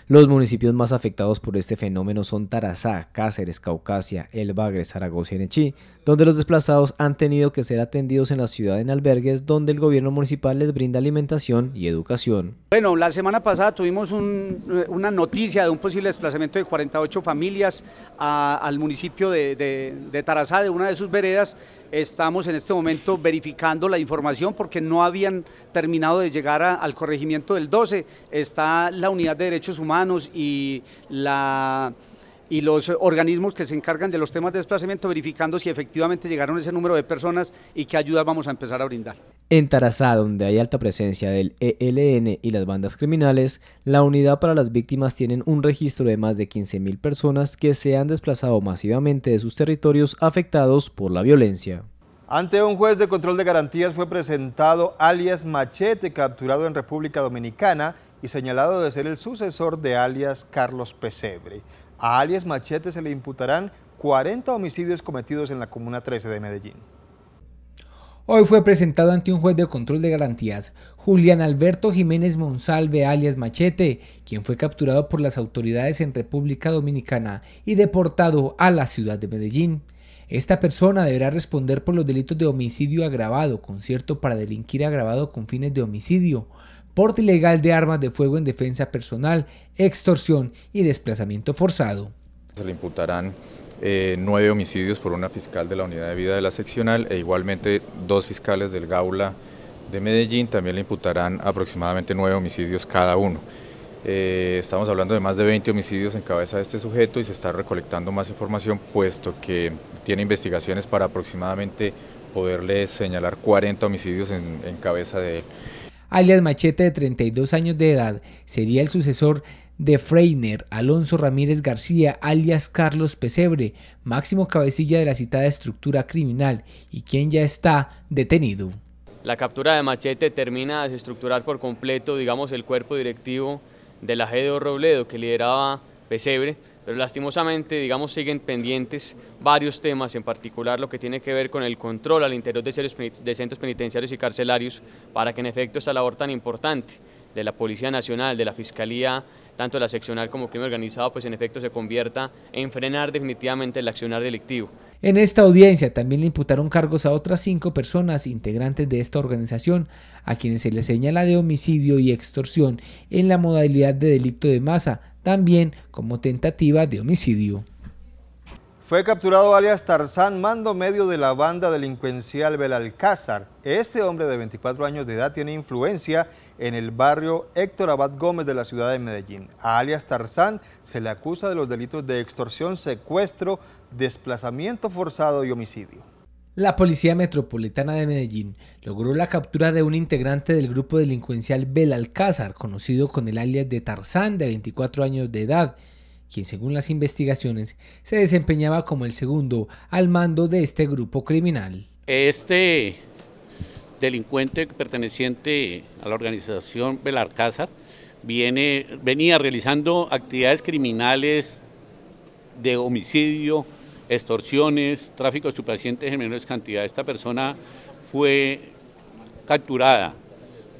Los municipios más afectados por este fenómeno son Tarazá, Cáceres, Caucasia, El Bagre, Zaragoza y Nechí, donde los desplazados han tenido que ser atendidos en la ciudad en albergues donde el gobierno municipal les brinda alimentación y educación. Bueno, la semana pasada tuvimos una noticia de un posible desplazamiento de 48 familias al municipio de Tarazá, de una de sus veredas. Estamos en este momento verificando la información porque no habían terminado de llegar al corregimiento del 12. Está la Unidad de Derechos Humanos y los organismos que se encargan de los temas de desplazamiento verificando si efectivamente llegaron ese número de personas y qué ayudas vamos a empezar a brindar. En Tarazá, donde hay alta presencia del ELN y las bandas criminales, la Unidad para las Víctimas tienen un registro de más de 15.000 personas que se han desplazado masivamente de sus territorios afectados por la violencia. Ante un juez de control de garantías fue presentado alias Machete, capturado en República Dominicana y señalado de ser el sucesor de alias Carlos Pesebre. A alias Machete se le imputarán 40 homicidios cometidos en la Comuna 13 de Medellín. Hoy fue presentado ante un juez de control de garantías Julián Alberto Jiménez Monsalve alias Machete, quien fue capturado por las autoridades en República Dominicana y deportado a la ciudad de Medellín. Esta persona deberá responder por los delitos de homicidio agravado, concierto para delinquir agravado con fines de homicidio, porte ilegal de armas de fuego en defensa personal, extorsión y desplazamiento forzado. Se le imputarán 9 homicidios por una fiscal de la Unidad de Vida de la Seccional e igualmente 2 fiscales del Gaula de Medellín. También le imputarán aproximadamente 9 homicidios cada uno. Estamos hablando de más de 20 homicidios en cabeza de este sujeto y se está recolectando más información puesto que tiene investigaciones para aproximadamente poderle señalar 40 homicidios en cabeza de él. Alias Machete, de 32 años de edad, sería el sucesor de Freiner Alonso Ramírez García, alias Carlos Pesebre, máximo cabecilla de la citada estructura criminal y quien ya está detenido. La captura de Machete termina de desestructurar por completo, digamos, el cuerpo directivo de la GDO Robledo que lideraba Pesebre, pero lastimosamente, digamos, siguen pendientes varios temas, en particular lo que tiene que ver con el control al interior de centros penitenciarios y carcelarios, para que en efecto esta labor tan importante de la Policía Nacional, de la Fiscalía, tanto de la seccional como crimen organizado, pues en efecto se convierta en frenar definitivamente el accionar delictivo. En esta audiencia también le imputaron cargos a otras 5 personas integrantes de esta organización, a quienes se les señala de homicidio y extorsión en la modalidad de delito de masa, también como tentativa de homicidio. Fue capturado alias Tarzán, mando medio de la banda delincuencial Belalcázar. Este hombre de 24 años de edad tiene influencia en el barrio Héctor Abad Gómez de la ciudad de Medellín. A alias Tarzán se le acusa de los delitos de extorsión, secuestro, desplazamiento forzado y homicidio. La Policía Metropolitana de Medellín logró la captura de un integrante del grupo delincuencial Belalcázar, conocido con el alias de Tarzán, de 24 años de edad, quien según las investigaciones se desempeñaba como el segundo al mando de este grupo criminal. Este delincuente perteneciente a la organización Belalcázar venía realizando actividades criminales de homicidio, extorsiones, tráfico de estupefacientes en menores cantidades. Esta persona fue capturada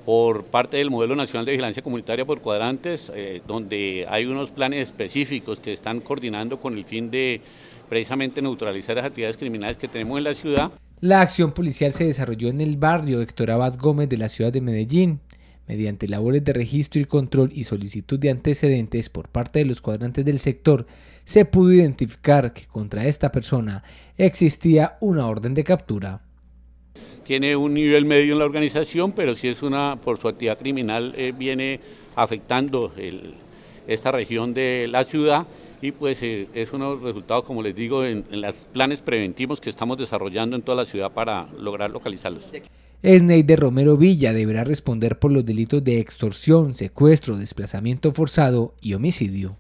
por parte del Modelo Nacional de Vigilancia Comunitaria por cuadrantes, donde hay unos planes específicos que están coordinando con el fin de precisamente neutralizar las actividades criminales que tenemos en la ciudad. La acción policial se desarrolló en el barrio Héctor Abad Gómez de la ciudad de Medellín. Mediante labores de registro y control y solicitud de antecedentes por parte de los cuadrantes del sector, se pudo identificar que contra esta persona existía una orden de captura. Tiene un nivel medio en la organización, pero sí es por su actividad criminal viene afectando esta región de la ciudad y pues es uno de los resultados, como les digo, en los planes preventivos que estamos desarrollando en toda la ciudad para lograr localizarlos. Esneider Romero Villa deberá responder por los delitos de extorsión, secuestro, desplazamiento forzado y homicidio.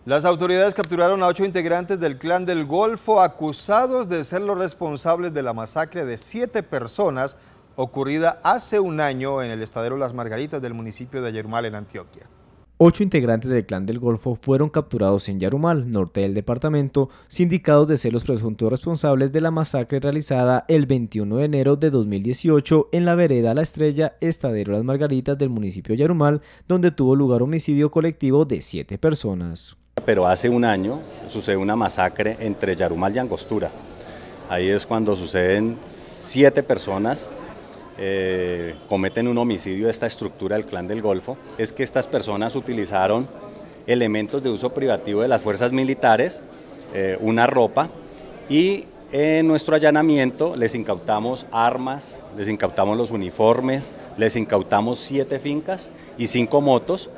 Las autoridades capturaron a 8 integrantes del Clan del Golfo acusados de ser los responsables de la masacre de 7 personas ocurrida hace un año en el estadero Las Margaritas del municipio de Ayermal en Antioquia. 8 integrantes del Clan del Golfo fueron capturados en Yarumal, norte del departamento, sindicados de ser los presuntos responsables de la masacre realizada el 21 de enero de 2018 en la vereda La Estrella, Estadero Las Margaritas del municipio de Yarumal, donde tuvo lugar homicidio colectivo de 7 personas. Pero hace un año sucede una masacre entre Yarumal y Angostura. Ahí es cuando suceden 7 personas. Cometen un homicidio de esta estructura del Clan del Golfo. Es que estas personas utilizaron elementos de uso privativo de las fuerzas militares, una ropa, y en nuestro allanamiento les incautamos armas, les incautamos los uniformes, les incautamos 7 fincas y 5 motos.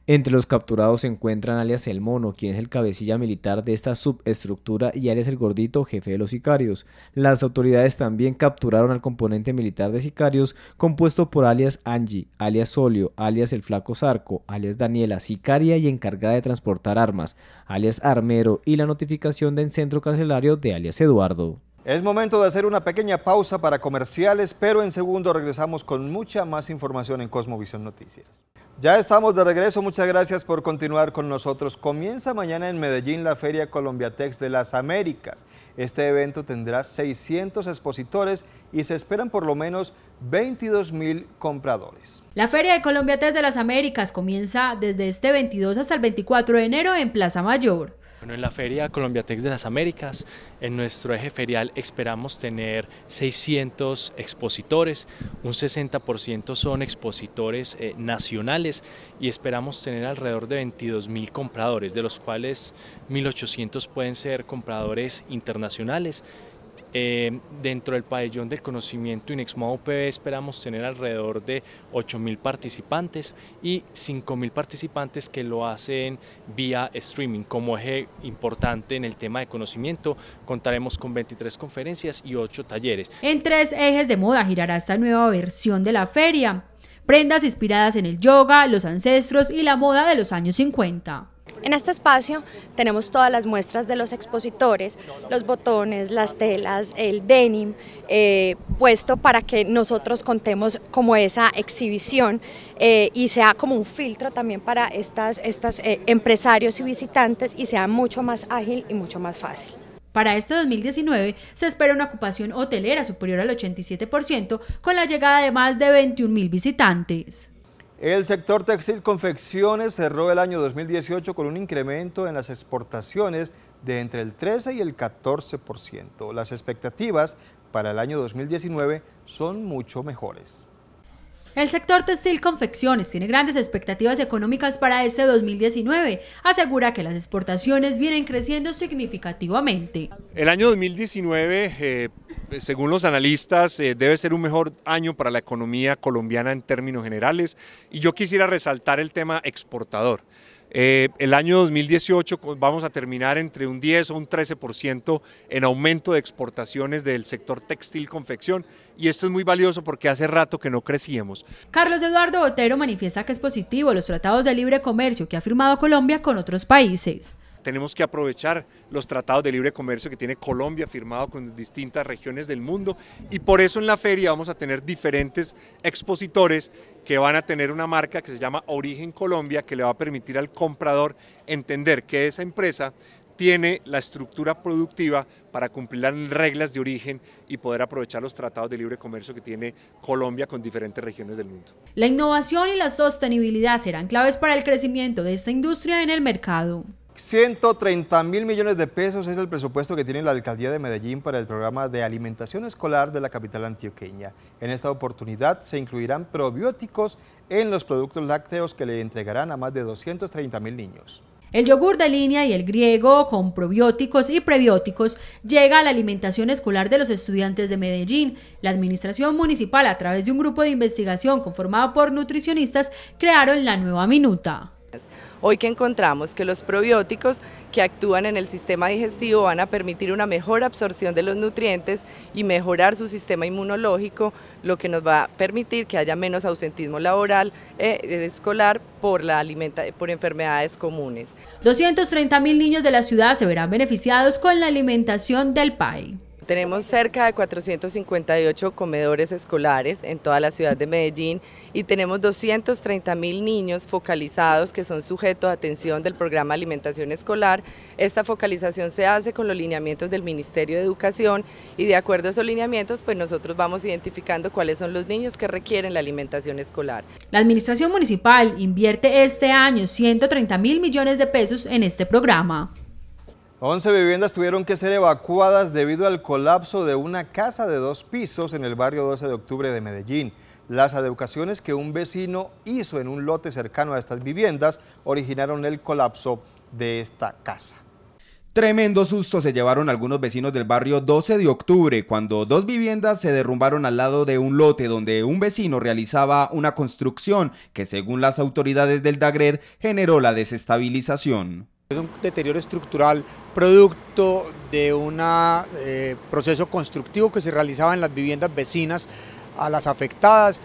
Entre los capturados se encuentran alias El Mono, quien es el cabecilla militar de esta subestructura, y alias El Gordito, jefe de los sicarios. Las autoridades también capturaron al componente militar de sicarios, compuesto por alias Angie, alias Solio, alias El Flaco Zarco, alias Daniela, sicaria y encargada de transportar armas, alias Armero, y la notificación del centro carcelario de alias Eduardo. Es momento de hacer una pequeña pausa para comerciales, pero en segundo regresamos con mucha más información en Cosmovisión Noticias. Ya estamos de regreso, muchas gracias por continuar con nosotros. Comienza mañana en Medellín la Feria Colombiatex de las Américas. Este evento tendrá 600 expositores y se esperan por lo menos 22.000 compradores. La Feria de Colombiatex de las Américas comienza desde este 22 hasta el 24 de enero en Plaza Mayor. Bueno, en la Feria Colombiatex de las Américas, en nuestro eje ferial esperamos tener 600 expositores, un 60% son expositores nacionales y esperamos tener alrededor de 22.000 compradores, de los cuales 1.800 pueden ser compradores internacionales. Dentro del pabellón del conocimiento Inexmoa UPB esperamos tener alrededor de 8.000 participantes y 5.000 participantes que lo hacen vía streaming. Como eje importante en el tema de conocimiento, contaremos con 23 conferencias y 8 talleres. En 3 ejes de moda girará esta nueva versión de la feria. Prendas inspiradas en el yoga, los ancestros y la moda de los años 50. En este espacio tenemos todas las muestras de los expositores, los botones, las telas, el denim, puesto para que nosotros contemos como esa exhibición y sea como un filtro también para estas empresarios y visitantes y sea mucho más ágil y mucho más fácil. Para este 2019 se espera una ocupación hotelera superior al 87% con la llegada de más de 21.000 visitantes. El sector textil confecciones cerró el año 2018 con un incremento en las exportaciones de entre el 13 y el 14%. Las expectativas para el año 2019 son mucho mejores. El sector textil confecciones tiene grandes expectativas económicas para este 2019. Asegura que las exportaciones vienen creciendo significativamente. El año 2019, según los analistas, debe ser un mejor año para la economía colombiana en términos generales. Y yo quisiera resaltar el tema exportador. El año 2018 vamos a terminar entre un 10 o un 13% en aumento de exportaciones del sector textil confección y esto es muy valioso porque hace rato que no crecíamos. Carlos Eduardo Botero manifiesta que es positivo los tratados de libre comercio que ha firmado Colombia con otros países. Tenemos que aprovechar los tratados de libre comercio que tiene Colombia firmado con distintas regiones del mundo y por eso en la feria vamos a tener diferentes expositores que van a tener una marca que se llama Origen Colombia que le va a permitir al comprador entender que esa empresa tiene la estructura productiva para cumplir las reglas de origen y poder aprovechar los tratados de libre comercio que tiene Colombia con diferentes regiones del mundo. La innovación y la sostenibilidad serán claves para el crecimiento de esta industria en el mercado. 130.000 millones de pesos es el presupuesto que tiene la Alcaldía de Medellín para el programa de alimentación escolar de la capital antioqueña. En esta oportunidad se incluirán probióticos en los productos lácteos que le entregarán a más de 230.000 niños. El yogur de línea y el griego con probióticos y prebióticos llega a la alimentación escolar de los estudiantes de Medellín. La administración municipal, a través de un grupo de investigación conformado por nutricionistas, crearon la nueva minuta. Hoy que encontramos que los probióticos que actúan en el sistema digestivo van a permitir una mejor absorción de los nutrientes y mejorar su sistema inmunológico, lo que nos va a permitir que haya menos ausentismo laboral escolar por enfermedades comunes. 230.000 niños de la ciudad se verán beneficiados con la alimentación del PAE. Tenemos cerca de 458 comedores escolares en toda la ciudad de Medellín y tenemos 230.000 niños focalizados que son sujetos de atención del programa Alimentación Escolar. Esta focalización se hace con los lineamientos del Ministerio de Educación y de acuerdo a esos lineamientos pues nosotros vamos identificando cuáles son los niños que requieren la alimentación escolar. La administración municipal invierte este año 130.000 millones de pesos en este programa. 11 viviendas tuvieron que ser evacuadas debido al colapso de una casa de 2 pisos en el barrio 12 de octubre de Medellín. Las adecuaciones que un vecino hizo en un lote cercano a estas viviendas originaron el colapso de esta casa. Tremendo susto se llevaron algunos vecinos del barrio 12 de octubre cuando 2 viviendas se derrumbaron al lado de un lote donde un vecino realizaba una construcción que según las autoridades del DAGRED generó la desestabilización. Es un deterioro estructural producto de un proceso constructivo que se realizaba en las viviendas vecinas a las afectadas.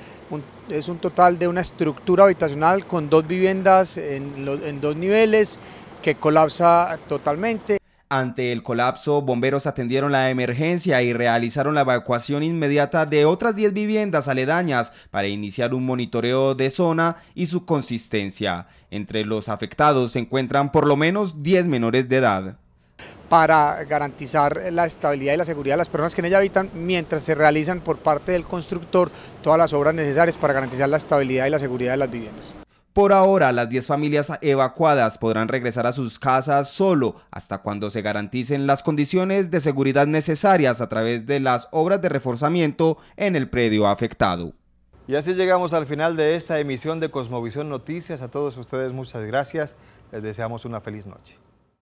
Es un total de una estructura habitacional con 2 viviendas en 2 niveles que colapsa totalmente. Ante el colapso, bomberos atendieron la emergencia y realizaron la evacuación inmediata de otras 10 viviendas aledañas para iniciar un monitoreo de zona y su consistencia. Entre los afectados se encuentran por lo menos 10 menores de edad. Para garantizar la estabilidad y la seguridad de las personas que en ella habitan, mientras se realizan por parte del constructor todas las obras necesarias para garantizar la estabilidad y la seguridad de las viviendas. Por ahora, las 10 familias evacuadas podrán regresar a sus casas solo hasta cuando se garanticen las condiciones de seguridad necesarias a través de las obras de reforzamiento en el predio afectado. Y así llegamos al final de esta emisión de Cosmovisión Noticias. A todos ustedes muchas gracias. Les deseamos una feliz noche.